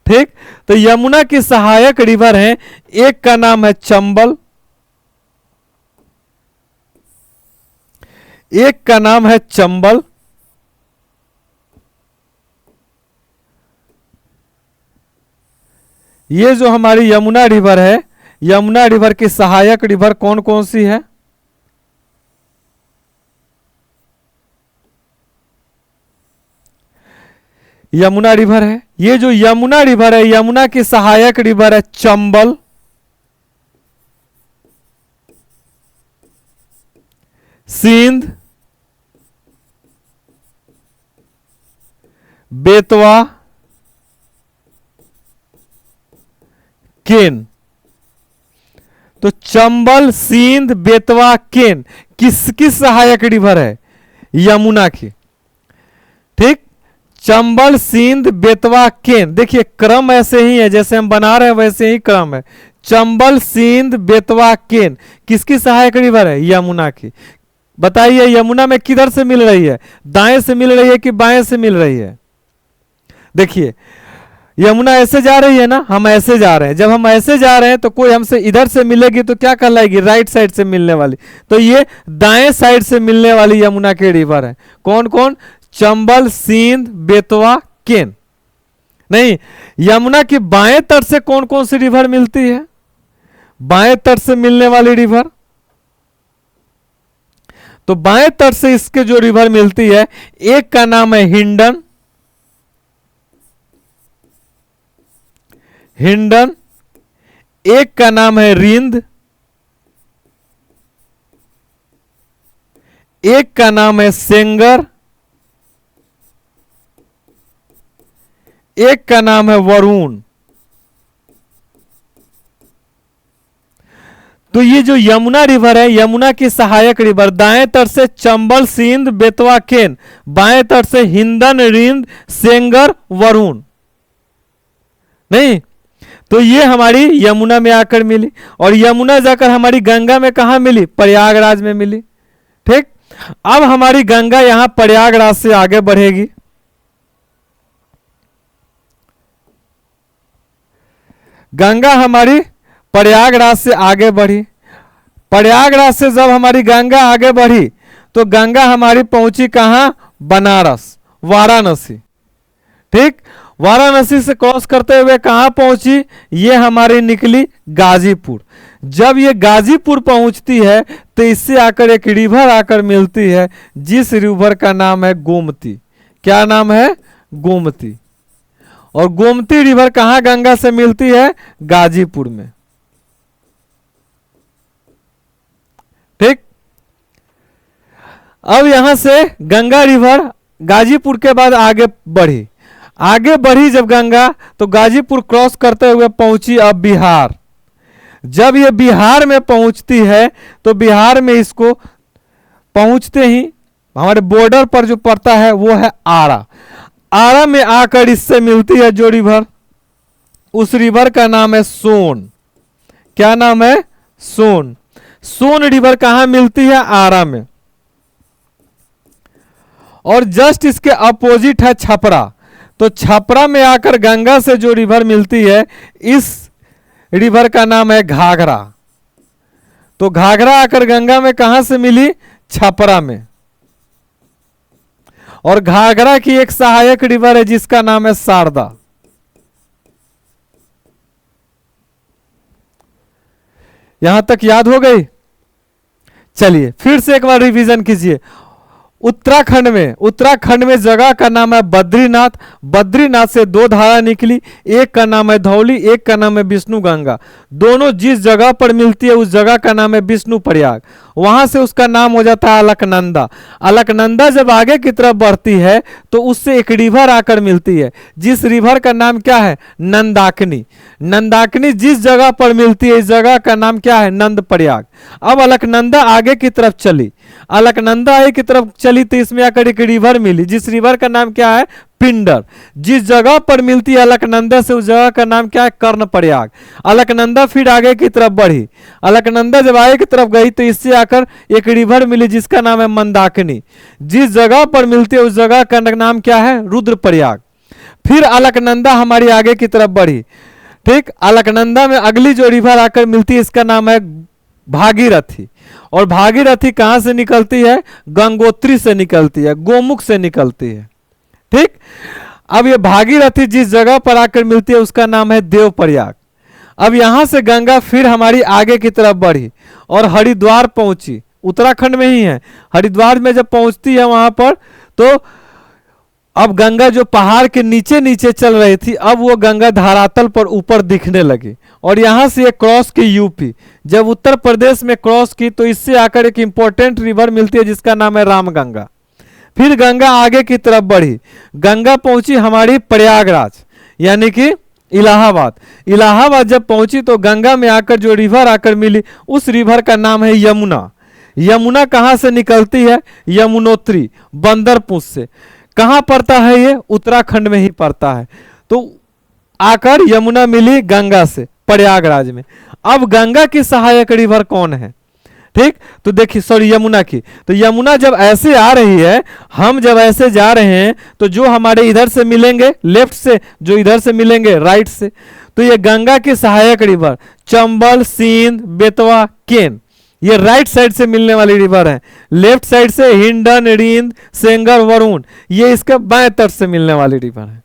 ठीक, तो यमुना की सहायक रिवर हैं, एक का नाम है चंबल, एक का नाम है चंबल, ये जो हमारी यमुना रिवर है, यमुना रिवर की सहायक रिवर कौन कौन सी है, यमुना रिवर है। ये जो यमुना रिवर है, यमुना की सहायक रिवर है चंबल, सिंध, बेतवा, केन। तो चंबल, सिंध, बेतवा, केन किसकी सहायक रिवर है, यमुना की। ठीक, चंबल, सिंध, बेतवा, केन, देखिए क्रम ऐसे ही है, जैसे हम बना रहे हैं वैसे ही क्रम है। चंबल, सिंध, बेतवा, केन किसकी सहायक रिवर है, यमुना की। बताइए यमुना में किधर से मिल रही है, दाएं से मिल रही है कि बाएं से मिल रही है। देखिए यमुना ऐसे जा रही है ना, हम ऐसे जा रहे हैं। जब हम ऐसे जा रहे हैं तो कोई हमसे इधर से मिलेगी तो क्या कहलाएगी, राइट साइड से मिलने वाली। तो ये दाएं साइड से मिलने वाली यमुना के रिवर है। कौन कौन, चंबल, सिंध, बेतवा, केन। नहीं, यमुना की बाएं तट से कौन कौन सी रिवर मिलती है, बाएं तट से मिलने वाली रिवर। तो बाएं तट से इसके जो रिवर मिलती है, एक का नाम है हिंडन, हिंडन, एक का नाम है रिंद, एक का नाम है सेंगर, एक का नाम है वरुण। तो ये जो यमुना रिवर है, यमुना की सहायक रिवर, दाएं तट से चंबल, सिंध, बेतवा, केन, बाएं तट से हिंदन, रिंद, सेंगर, वरुण। नहीं, तो ये हमारी यमुना में आकर मिली, और यमुना जाकर हमारी गंगा में कहा मिली? प्रयागराज में मिली। ठीक, अब हमारी गंगा यहां प्रयागराज से आगे बढ़ेगी। गंगा हमारी प्रयागराज से आगे बढ़ी। प्रयागराज से जब हमारी गंगा आगे बढ़ी तो गंगा हमारी पहुंची कहां? बनारस, वाराणसी। ठीक, वाराणसी से क्रॉस करते हुए कहां पहुंची? ये हमारी निकली गाजीपुर। जब ये गाजीपुर पहुंचती है तो इससे आकर एक रिवर आकर मिलती है, जिस रिवर का नाम है गोमती। क्या नाम है? गोमती। और गोमती रिवर कहां गंगा से मिलती है? गाजीपुर में। ठीक, अब यहां से गंगा रिवर गाजीपुर के बाद आगे बढ़ी। आगे बढ़ी जब गंगा, तो गाजीपुर क्रॉस करते हुए पहुंची अब बिहार। जब ये बिहार में पहुंचती है तो बिहार में इसको पहुंचते ही हमारे बॉर्डर पर जो पड़ता है वो है आरा। आरा में आकर इससे मिलती है जो रिवर, उस रिवर का नाम है सोन। क्या नाम है? सोन। सोन रिवर कहां मिलती है? आरा में। और जस्ट इसके अपोजिट है छपरा। तो छपरा में आकर गंगा से जो रिवर मिलती है, इस रिवर का नाम है घाघरा। तो घाघरा आकर गंगा में कहां से मिली? छपरा में। और घाघरा की एक सहायक रिवर है जिसका नाम है शारदा। यहां तक याद हो गई? चलिए फिर से एक बार रिवीजन कीजिए। उत्तराखंड में जगह का नाम है बद्रीनाथ। बद्रीनाथ से दो धारा निकली, एक का नाम है धौली, एक का नाम है विष्णु गंगा। दोनों जिस जगह पर मिलती है उस जगह का नाम है विष्णु प्रयाग। वहां से उसका नाम हो जाता है अलकनंदा। अलकनंदा जब आगे की तरफ बढ़ती है तो उससे एक रिवर आकर मिलती है, जिस रिवर का नाम क्या है? नंदाकिनी। नंदाकिनी जिस जगह पर मिलती है इस जगह का नाम क्या है? नंद प्रयाग। अब अलकनंदा आगे की तरफ चली, अलकनंदा आगे की तरफ चली तो इसमें आकर एक रिवर मिली, जिस रिवर का नाम क्या है? पिंडर। जिस जगह पर मिलती है अलकनंदा से उस जगह का नाम क्या है? कर्ण प्रयाग। अलकनंदा फिर आगे की तरफ बढ़ी, अलकनंदा जब आगे की तरफ गई तो इससे आकर एक रिवर मिली जिसका नाम है मंदाकिनी। जिस जगह पर मिलती है उस जगह का नाम क्या है? रुद्रप्रयाग। फिर अलकनंदा हमारी आगे की तरफ बढ़ी। ठीक, अलकनंदा में अगली जो रिवर आकर मिलती है इसका नाम है भागीरथी। और भागीरथी कहां से निकलती है? गंगोत्री से निकलती है, गोमुख से निकलती है। ठीक, अब ये भागीरथी जिस जगह पर आकर मिलती है उसका नाम है देवप्रयाग। अब यहां से गंगा फिर हमारी आगे की तरफ बढ़ी और हरिद्वार पहुंची। उत्तराखंड में ही है। हरिद्वार में जब पहुंचती है वहां पर तो अब गंगा जो पहाड़ के नीचे नीचे चल रही थी, अब वो गंगा धरातल पर ऊपर दिखने लगी। और यहां से क्रॉस की यूपी। जब उत्तर प्रदेश में क्रॉस की तो इससे आकर एक इंपॉर्टेंट रिवर मिलती है जिसका नाम है रामगंगा। फिर गंगा आगे की तरफ बढ़ी, गंगा पहुंची हमारी प्रयागराज यानी कि इलाहाबाद। इलाहाबाद जब पहुंची तो गंगा में आकर जो रिवर आकर मिली उस रिवर का नाम है यमुना। यमुना कहां से निकलती है? यमुनोत्री, बंदरपुर से। कहां पड़ता है ये? उत्तराखंड में ही पड़ता है। तो आकर यमुना मिली गंगा से प्रयागराज में। अब गंगा की सहायक रिवर कौन है? ठीक, तो देखिए सॉरी यमुना की। तो यमुना जब ऐसे आ रही है, हम जब ऐसे जा रहे हैं तो जो हमारे इधर से मिलेंगे लेफ्ट से, जो इधर से मिलेंगे राइट से, तो ये गंगा की सहायक रिवर चंबल, सींध, बेतवा, केन, ये राइट साइड से मिलने वाली रिवर है। लेफ्ट साइड से हिंडन, रिंद, सेंगर, वरुण, ये इसके बाएं तट से मिलने वाली रिवर है।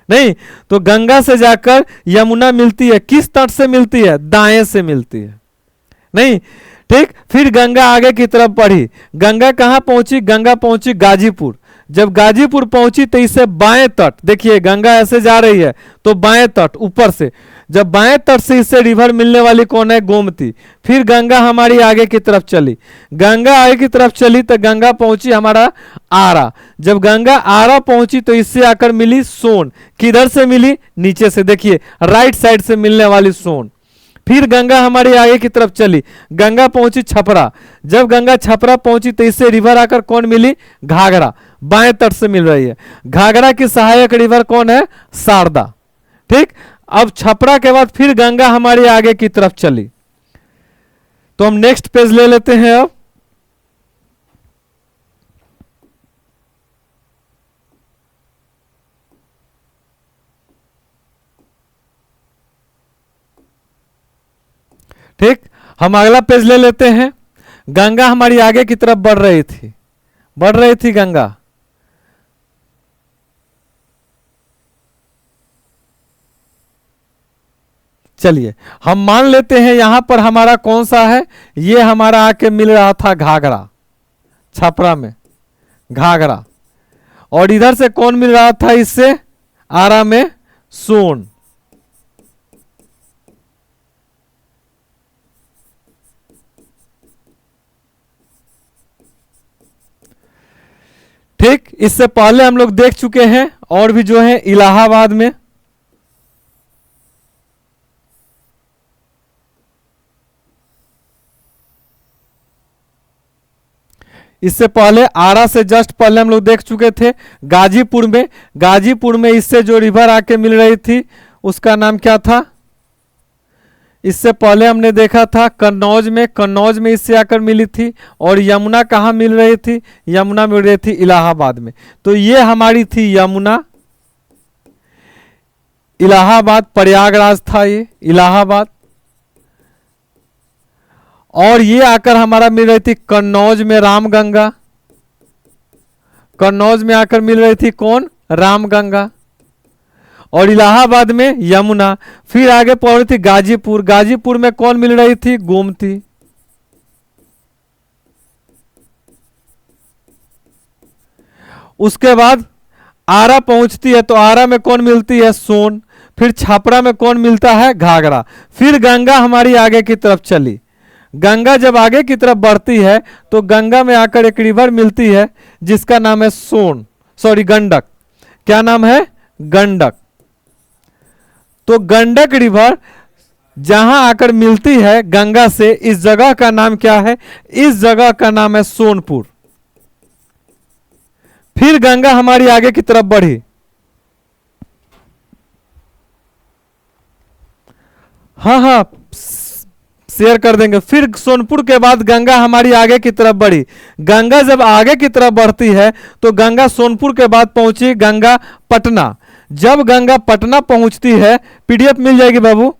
नहीं, तो गंगा से जाकर यमुना मिलती है, किस तट से मिलती है? दाएं से मिलती है। नहीं, ठीक, फिर गंगा आगे की तरफ बढ़ी। गंगा कहां पहुंची? गंगा पहुंची गाजीपुर। जब गाजीपुर पहुंची तो इससे बाएं तट, देखिए गंगा ऐसे जा रही है तो बाएं तट ऊपर से जब बाएं तट से इससे रिवर मिलने वाली कौन है, गोमती। फिर गंगा हमारी आगे की तरफ चली, गंगा आगे की तरफ चली तो गंगा पहुंची हमारा आरा। जब गंगा आरा पहुंची तो इससे आकर मिली सोन। किधर से मिली, नीचे से, देखिए राइट साइड से मिलने वाली सोन। फिर गंगा हमारी आगे की तरफ चली, गंगा पहुंची छपरा। जब गंगा छपरा पहुंची तो इससे रिवर आकर कौन मिली, घाघरा, बाएं तट से मिल रही है। घाघरा की सहायक रिवर कौन है, शारदा। ठीक, अब छपरा के बाद फिर गंगा हमारे आगे की तरफ चली। तो हम नेक्स्ट पेज ले लेते हैं अब। ठीक, हम अगला पेज ले लेते हैं। गंगा हमारी आगे की तरफ बढ़ रही थी गंगा। चलिए हम मान लेते हैं यहां पर हमारा कौन सा है, ये हमारा आके मिल रहा था घाघरा, छपरा में घाघरा। और इधर से कौन मिल रहा था इससे, आरा में सोन। ठीक, इससे पहले हम लोग देख चुके हैं और भी जो है इलाहाबाद में। इससे पहले आरा से जस्ट पहले हम लोग देख चुके थे गाजीपुर में। गाजीपुर में इससे जो रिवर आके मिल रही थी उसका नाम क्या था, इससे पहले हमने देखा था कन्नौज में। कन्नौज में इससे आकर मिली थी। और यमुना कहाँ मिल रही थी, यमुना मिल रही थी इलाहाबाद में। तो ये हमारी थी यमुना। इलाहाबाद प्रयागराज था, ये इलाहाबाद। और ये आकर हमारा मिल रही थी कन्नौज में रामगंगा। कन्नौज में आकर मिल रही थी कौन, रामगंगा। और इलाहाबाद में यमुना। फिर आगे पहुंच रही थी गाजीपुर। गाजीपुर में कौन मिल रही थी, गोमती। उसके बाद आरा पहुंचती है तो आरा में कौन मिलती है, सोन। फिर छपरा में कौन मिलता है, घाघरा। फिर गंगा हमारी आगे की तरफ चली। गंगा जब आगे की तरफ बढ़ती है तो गंगा में आकर एक रिवर मिलती है जिसका नाम है गंडक। क्या नाम है, गंडक। तो गंडक रिवर जहां आकर मिलती है गंगा से, इस जगह का नाम क्या है, इस जगह का नाम है सोनपुर। फिर गंगा हमारी आगे की तरफ बढ़ी। हाँ शेयर कर देंगे। फिर सोनपुर के बाद गंगा हमारी आगे की तरफ बढ़ी। गंगा जब आगे की तरफ बढ़ती है तो गंगा सोनपुर के बाद पहुंची गंगा पटना। जब गंगा पटना पहुंचती है, पीडीएफ मिल जाएगी बाबू।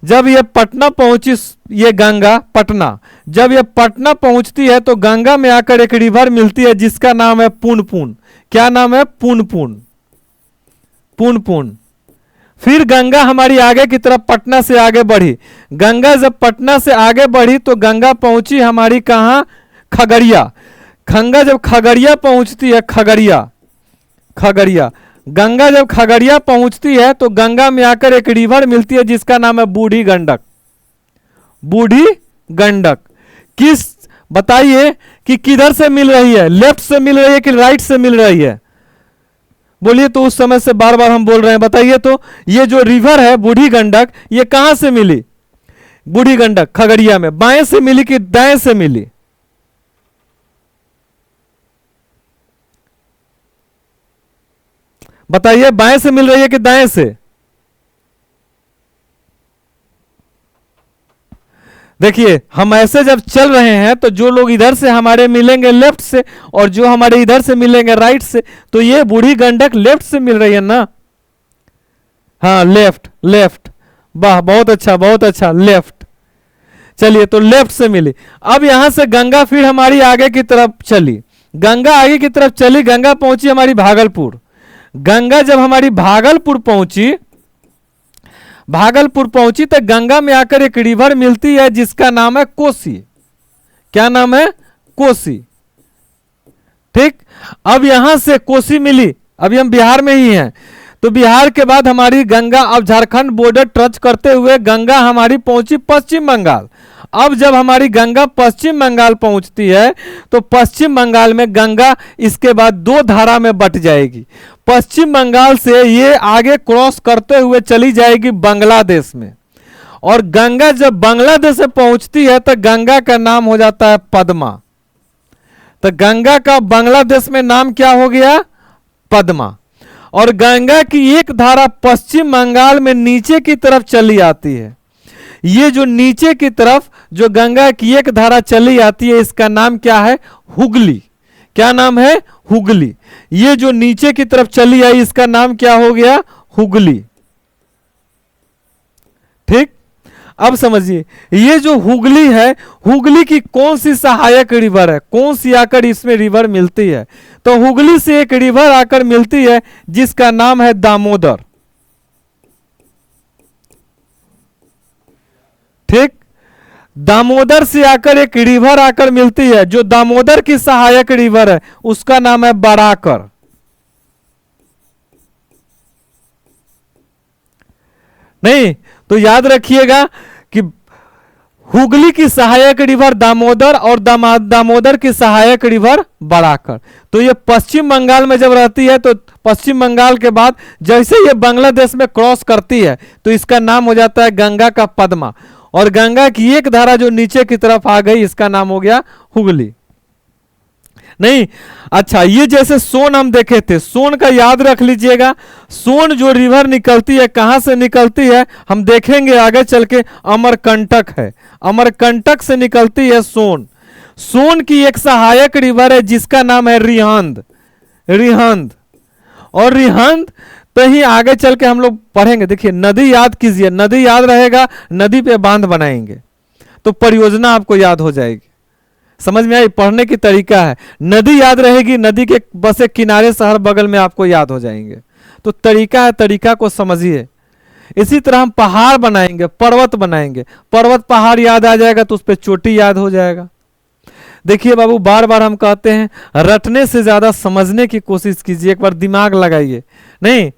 जब ये पटना पहुंची, ये गंगा पटना, जब ये पटना पहुंचती है तो गंगा में आकर एक रिवर मिलती है जिसका नाम है पुनपुन। क्या नाम है, पुनपुन। पुनपुन। फिर गंगा हमारी आगे की तरफ पटना से आगे बढ़ी। गंगा जब पटना से आगे बढ़ी तो गंगा पहुंची हमारी कहां, खगड़िया। गंगा जब खगड़िया पहुंचती है, खगड़िया। गंगा जब खगड़िया पहुंचती है तो गंगा में आकर एक रिवर मिलती है जिसका नाम है बूढ़ी गंडक। बूढ़ी गंडक किस, बताइए कि किधर से मिल रही है, लेफ्ट से मिल रही है कि राइट से मिल रही है, बोलिए। तो उस समय से बार बार हम बोल रहे हैं, बताइए। तो ये जो रिवर है बूढ़ी गंडक, ये कहां से मिली, बूढ़ी गंडक खगड़िया में। बाएं से मिली कि दाएं से मिली, बताइए। बाएं से मिल रही है कि दाएं से, देखिए हम ऐसे जब चल रहे हैं तो जो लोग इधर से हमारे मिलेंगे लेफ्ट से और जो हमारे इधर से मिलेंगे राइट से, तो ये बूढ़ी गंडक लेफ्ट से मिल रही है ना। हाँ लेफ्ट, वाह बहुत अच्छा, लेफ्ट। चलिए तो लेफ्ट से मिली। अब यहां से गंगा फिर हमारी आगे की तरफ चली। गंगा आगे की तरफ चली, गंगा पहुंची हमारी भागलपुर। गंगा जब हमारी भागलपुर पहुंची तो गंगा में आकर एक रिवर मिलती है जिसका नाम है कोसी। क्या नाम है, कोसी। ठीक, अब यहां से कोसी मिली, अभी हम बिहार में ही हैं, तो बिहार के बाद हमारी गंगा अब झारखंड बॉर्डर टच करते हुए गंगा हमारी पहुंची पश्चिम बंगाल। अब जब हमारी गंगा पश्चिम बंगाल पहुंचती है तो पश्चिम बंगाल में गंगा इसके बाद दो धारा में बट जाएगी। पश्चिम बंगाल से ये आगे क्रॉस करते हुए चली जाएगी बांग्लादेश में, और गंगा जब बांग्लादेश से पहुंचती है तो गंगा का नाम हो जाता है पद्मा। तो गंगा का बांग्लादेश में नाम क्या हो गया? पद्मा। और गंगा की एक धारा पश्चिम बंगाल में नीचे की तरफ चली आती है। ये जो नीचे की तरफ जो गंगा की एक धारा चली आती है इसका नाम क्या है? हुगली। क्या नाम है? हुगली। ये जो नीचे की तरफ चली आई इसका नाम क्या हो गया? हुगली। ठीक, अब समझिए ये जो हुगली है, हुगली की कौन सी सहायक रिवर है? कौन सी आकर इसमें रिवर मिलती है? तो हुगली से एक रिवर आकर मिलती है जिसका नाम है दामोदर। ठीक, दामोदर से आकर एक रिवर आकर मिलती है, जो दामोदर की सहायक रिवर है उसका नाम है बराकर। नहीं तो याद रखिएगा कि हुगली की सहायक रिवर दामोदर और दामोदर की सहायक रिवर बराकर। तो ये पश्चिम बंगाल में जब रहती है तो पश्चिम बंगाल के बाद जैसे ये बांग्लादेश में क्रॉस करती है तो इसका नाम हो जाता है गंगा का पद्मा, और गंगा की एक धारा जो नीचे की तरफ आ गई इसका नाम हो गया हुगली। नहीं, अच्छा, ये जैसे सोन हम देखे थे, सोन का याद रख लीजिएगा। सोन जो रिवर निकलती है कहां से निकलती है हम देखेंगे आगे चल के, अमरकंटक है। अमरकंटक से निकलती है सोन। सोन की एक सहायक रिवर है जिसका नाम है रिहंद। रिहंद, और रिहंद पे ही आगे चल के हम लोग पढ़ेंगे। देखिए नदी याद कीजिए, नदी याद रहेगा, नदी पे बांध बनाएंगे तो परियोजना आपको याद हो जाएगी। समझ में आई? पढ़ने की तरीका है, नदी याद रहेगी, नदी के बस एक किनारे शहर बगल में आपको याद हो जाएंगे। तो तरीका है, तरीका को समझिए। इसी तरह हम पहाड़ बनाएंगे, पर्वत बनाएंगे, पर्वत पहाड़ याद आ जाएगा तो उस पर चोटी याद हो जाएगा। देखिए बाबू, बार बार हम कहते हैं रटने से ज्यादा समझने की कोशिश कीजिए, एक बार दिमाग लगाइए। नहीं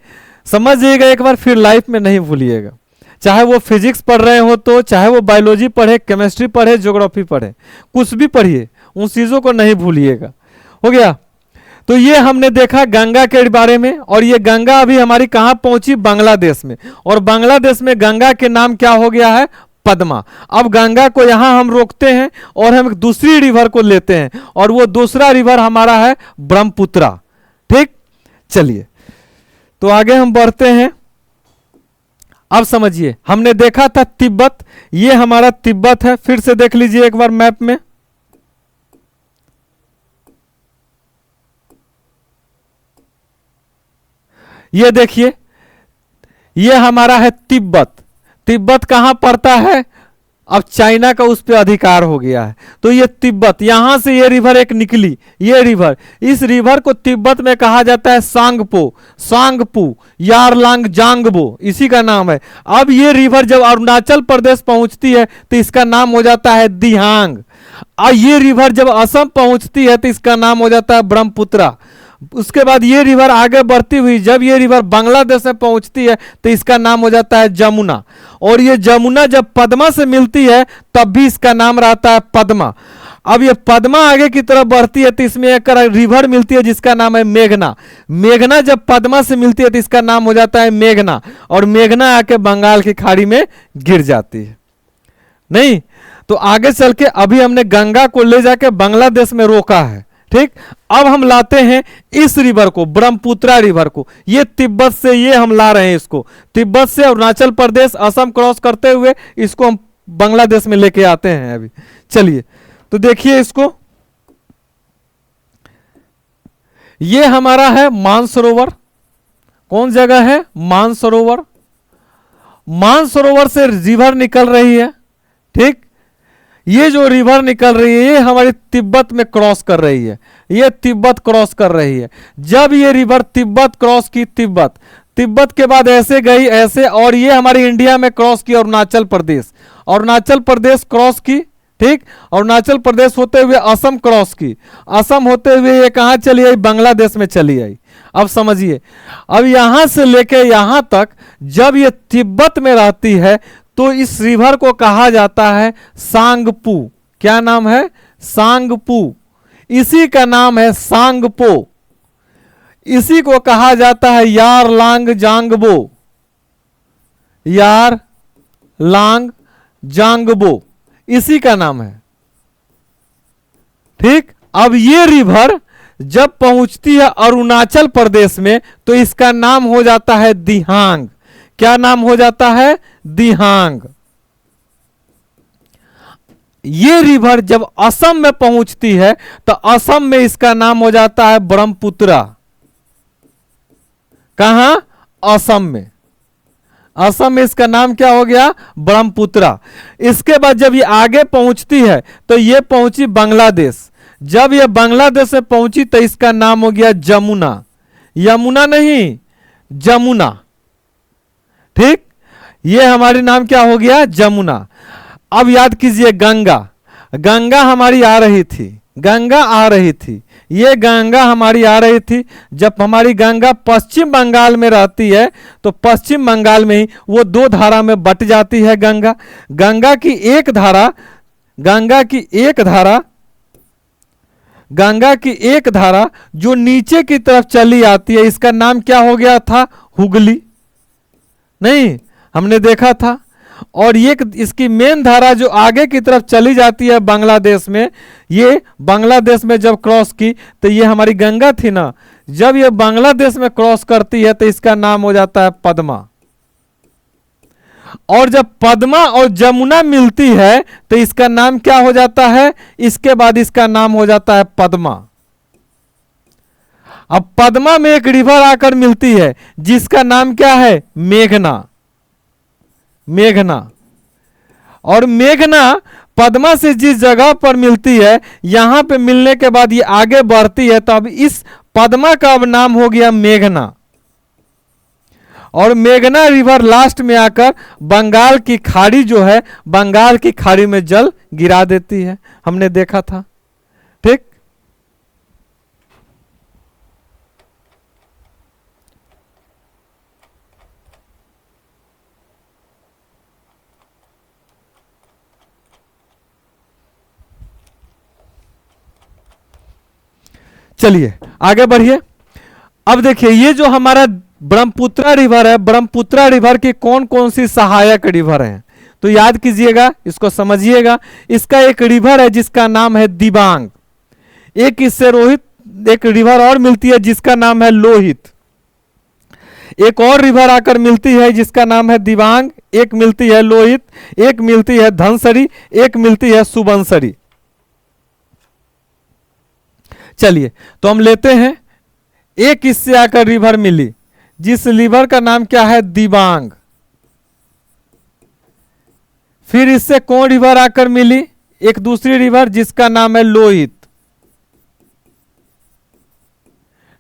समझिएगा एक बार, फिर लाइफ में नहीं भूलिएगा। चाहे वो फिजिक्स पढ़ रहे हो तो, चाहे वो बायोलॉजी पढ़े, केमिस्ट्री पढ़े, ज्योग्राफी पढ़े, कुछ भी पढ़िए, उन चीजों को नहीं भूलिएगा। हो गया? तो ये हमने देखा गंगा के बारे में, और ये गंगा अभी हमारी कहां पहुंची? बांग्लादेश में, और बांग्लादेश में गंगा के नाम क्या हो गया है? पद्मा। अब गंगा को यहां हम रोकते हैं और हम दूसरी रिवर को लेते हैं, और वो दूसरा रिवर हमारा है ब्रह्मपुत्रा। ठीक, चलिए तो आगे हम बढ़ते हैं। अब समझिए, हमने देखा था तिब्बत, ये हमारा तिब्बत है। फिर से देख लीजिए एक बार मैप में। ये देखिए, ये हमारा है तिब्बत। तिब्बत कहां पड़ता है? अब चाइना का उस पर अधिकार हो गया है, तो ये तिब्बत, यहां से ये रिवर एक निकली, ये रिवर, इस रिवर को तिब्बत में कहा जाता है सांगपो, सांगपू, यारलांग जांगबो, इसी का नाम है। अब ये रिवर जब अरुणाचल प्रदेश पहुंचती है तो इसका नाम हो जाता है दिहांग। और ये रिवर जब असम पहुंचती है तो इसका नाम हो जाता है ब्रह्मपुत्रा। उसके बाद ये रिवर आगे बढ़ती हुई जब ये रिवर बांग्लादेश में पहुंचती है तो इसका नाम हो जाता है जमुना, और ये जमुना जब पद्मा से मिलती है तब भी इसका नाम रहता है पद्मा। अब ये पद्मा आगे की तरफ बढ़ती है तो इसमें एक रिवर मिलती है जिसका नाम है मेघना। मेघना जब पद्मा से मिलती है तो इसका नाम हो जाता है मेघना, और मेघना आके बंगाल की खाड़ी में गिर जाती है। नहीं तो आगे चल के अभी हमने गंगा को ले जाके बांग्लादेश में रोका है। ठीक, अब हम लाते हैं इस रिवर को, ब्रह्मपुत्रा रिवर को। ये तिब्बत से ये हम ला रहे हैं, इसको तिब्बत से अरुणाचल प्रदेश असम क्रॉस करते हुए इसको हम बांग्लादेश में लेके आते हैं अभी। चलिए तो देखिए इसको, ये हमारा है मानसरोवर। कौन जगह है? मानसरोवर। मानसरोवर से रिवर निकल रही है। ठीक, ये जो रिवर निकल रही है ये हमारे तिब्बत में क्रॉस कर रही है, ये तिब्बत क्रॉस कर रही है। जब ये रिवर तिब्बत क्रॉस की, तिब्बत के बाद ऐसे गई ऐसे, और ये हमारी इंडिया में क्रॉस की अरुणाचल प्रदेश, अरुणाचल प्रदेश क्रॉस की ठीक। अरुणाचल प्रदेश होते हुए असम क्रॉस की, असम होते हुए ये कहाँ चली आई, बांग्लादेश में चली आई। अब समझिए, अब यहां से लेके यहां तक जब ये तिब्बत में रहती है तो इस रिवर को कहा जाता है सांगपू। क्या नाम है, सांगपू। इसी का नाम है सांगपो। इसी को कहा जाता है यार लांग जांगबो, यार लांग जांगबो, इसी का नाम है। ठीक। अब ये रिवर जब पहुंचती है अरुणाचल प्रदेश में तो इसका नाम हो जाता है दिहांग। क्या नाम हो जाता है, दिहांग। ये रिवर जब असम में पहुंचती है तो असम में इसका नाम हो जाता है ब्रह्मपुत्रा। कहां, असम में। असम में इसका नाम क्या हो गया, ब्रह्मपुत्रा। इसके बाद जब ये आगे पहुंचती है तो ये पहुंची बांग्लादेश। जब ये बांग्लादेश में पहुंची तो इसका नाम हो गया जमुना। यमुना नहीं, जमुना। ठीक। ये हमारी नाम क्या हो गया, जमुना। अब याद कीजिए गंगा, गंगा हमारी आ रही थी, गंगा आ रही थी, ये गंगा हमारी आ रही थी। जब हमारी गंगा पश्चिम बंगाल में रहती है तो पश्चिम बंगाल में ही वो दो धारा में बट जाती है गंगा। गंगा की एक धारा, गंगा की एक धारा, गंगा की एक धारा जो नीचे की तरफ चली आती है, इसका नाम क्या हो गया था, हुगली। नहीं, हमने देखा था। और ये इसकी मेन धारा जो आगे की तरफ चली जाती है बांग्लादेश में, ये बांग्लादेश में जब क्रॉस की तो ये हमारी गंगा थी ना, जब ये बांग्लादेश में क्रॉस करती है तो इसका नाम हो जाता है पद्मा। और जब पद्मा और जमुना मिलती है तो इसका नाम क्या हो जाता है, इसके बाद इसका नाम हो जाता है पद्मा। अब पद्मा में एक रिवर आकर मिलती है जिसका नाम क्या है, मेघना। मेघना। और मेघना पद्मा से जिस जगह पर मिलती है, यहां पे मिलने के बाद ये आगे बढ़ती है तो अब इस पद्मा का अब नाम हो गया मेघना। और मेघना रिवर लास्ट में आकर बंगाल की खाड़ी जो है, बंगाल की खाड़ी में जल गिरा देती है। हमने देखा था। ठीक। चलिए आगे बढ़िए। अब देखिए ये जो हमारा ब्रह्मपुत्रा रिवर है, ब्रह्मपुत्रा रिवर की कौन कौन सी सहायक रिवर है, तो याद कीजिएगा, इसको समझिएगा। इसका एक रिवर है जिसका नाम है दिबांग। एक इससे रोहित एक रिवर और मिलती है जिसका नाम है लोहित। एक और रिवर आकर मिलती है जिसका नाम है दिबांग, एक मिलती है लोहित, एक मिलती है धनसरी, एक मिलती है सुबनसरी। चलिए तो हम लेते हैं, एक इससे आकर रिवर मिली जिस रिवर का नाम क्या है, दिबांग। फिर इससे कौन रिवर आकर मिली, एक दूसरी रिवर जिसका नाम है लोहित।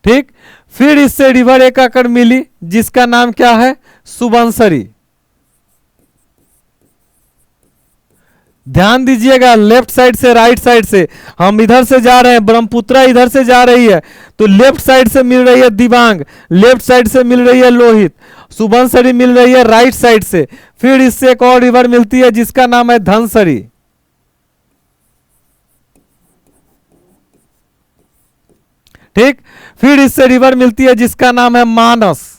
ठीक। फिर इससे रिवर एक आकर मिली जिसका नाम क्या है, सुबनसरी। ध्यान दीजिएगा, लेफ्ट साइड से राइट साइड से, हम इधर से जा रहे हैं, ब्रह्मपुत्रा इधर से जा रही है तो लेफ्ट साइड से मिल रही है दिबांग, लेफ्ट साइड से मिल रही है लोहित, सुबनसरी मिल रही है राइट साइड से। फिर इससे एक और रिवर मिलती है जिसका नाम है धनसरी। ठीक। फिर इससे रिवर मिलती है जिसका नाम है मानस।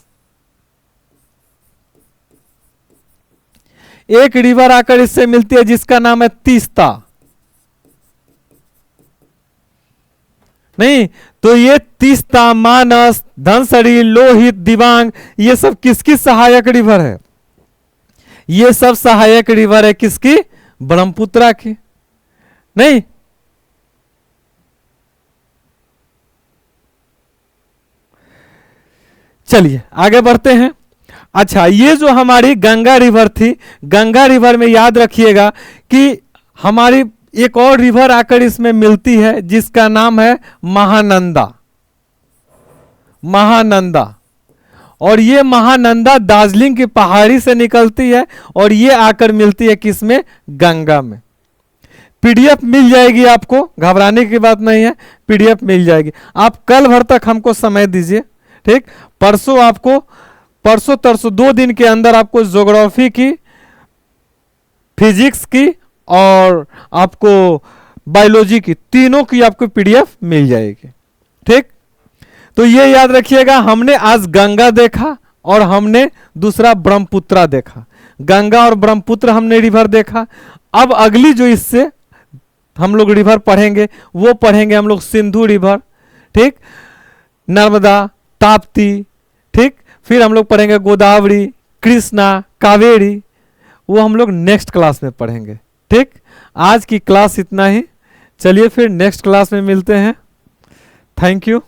एक रिवर आकर इससे मिलती है जिसका नाम है तीस्ता। नहीं, तो ये तीस्ता, मानस, धनसरी, लोहित, दिबांग, ये सब किसकी सहायक रिवर है, ये सब सहायक रिवर है किसकी, ब्रह्मपुत्रा की। नहीं, चलिए आगे बढ़ते हैं। अच्छा, ये जो हमारी गंगा रिवर थी, गंगा रिवर में याद रखिएगा कि हमारी एक और रिवर आकर इसमें मिलती है जिसका नाम है महानंदा। महानंदा। और ये महानंदा दार्जिलिंग की पहाड़ी से निकलती है और ये आकर मिलती है किसमें, गंगा में। पीडीएफ मिल जाएगी आपको, घबराने की बात नहीं है, पीडीएफ मिल जाएगी। आप कल भर तक हमको समय दीजिए, ठीक। परसों तरसों 2 दिन के अंदर आपको ज्योग्राफी की, फिजिक्स की और आपको बायोलॉजी की, तीनों की आपको पीडीएफ मिल जाएगी, ठीक। तो ये याद रखिएगा, हमने आज गंगा देखा और हमने दूसरा ब्रह्मपुत्रा देखा। गंगा और ब्रह्मपुत्र हमने रिवर देखा। अब अगली जो इससे हम लोग रिवर पढ़ेंगे वो पढ़ेंगे हम लोग सिंधु रिवर, ठीक, नर्मदा, ताप्ती, ठीक। फिर हम लोग पढ़ेंगे गोदावरी, कृष्णा, कावेरी, वो हम लोग नेक्स्ट क्लास में पढ़ेंगे, ठीक। आज की क्लास इतना ही, चलिए फिर नेक्स्ट क्लास में मिलते हैं। Thank you.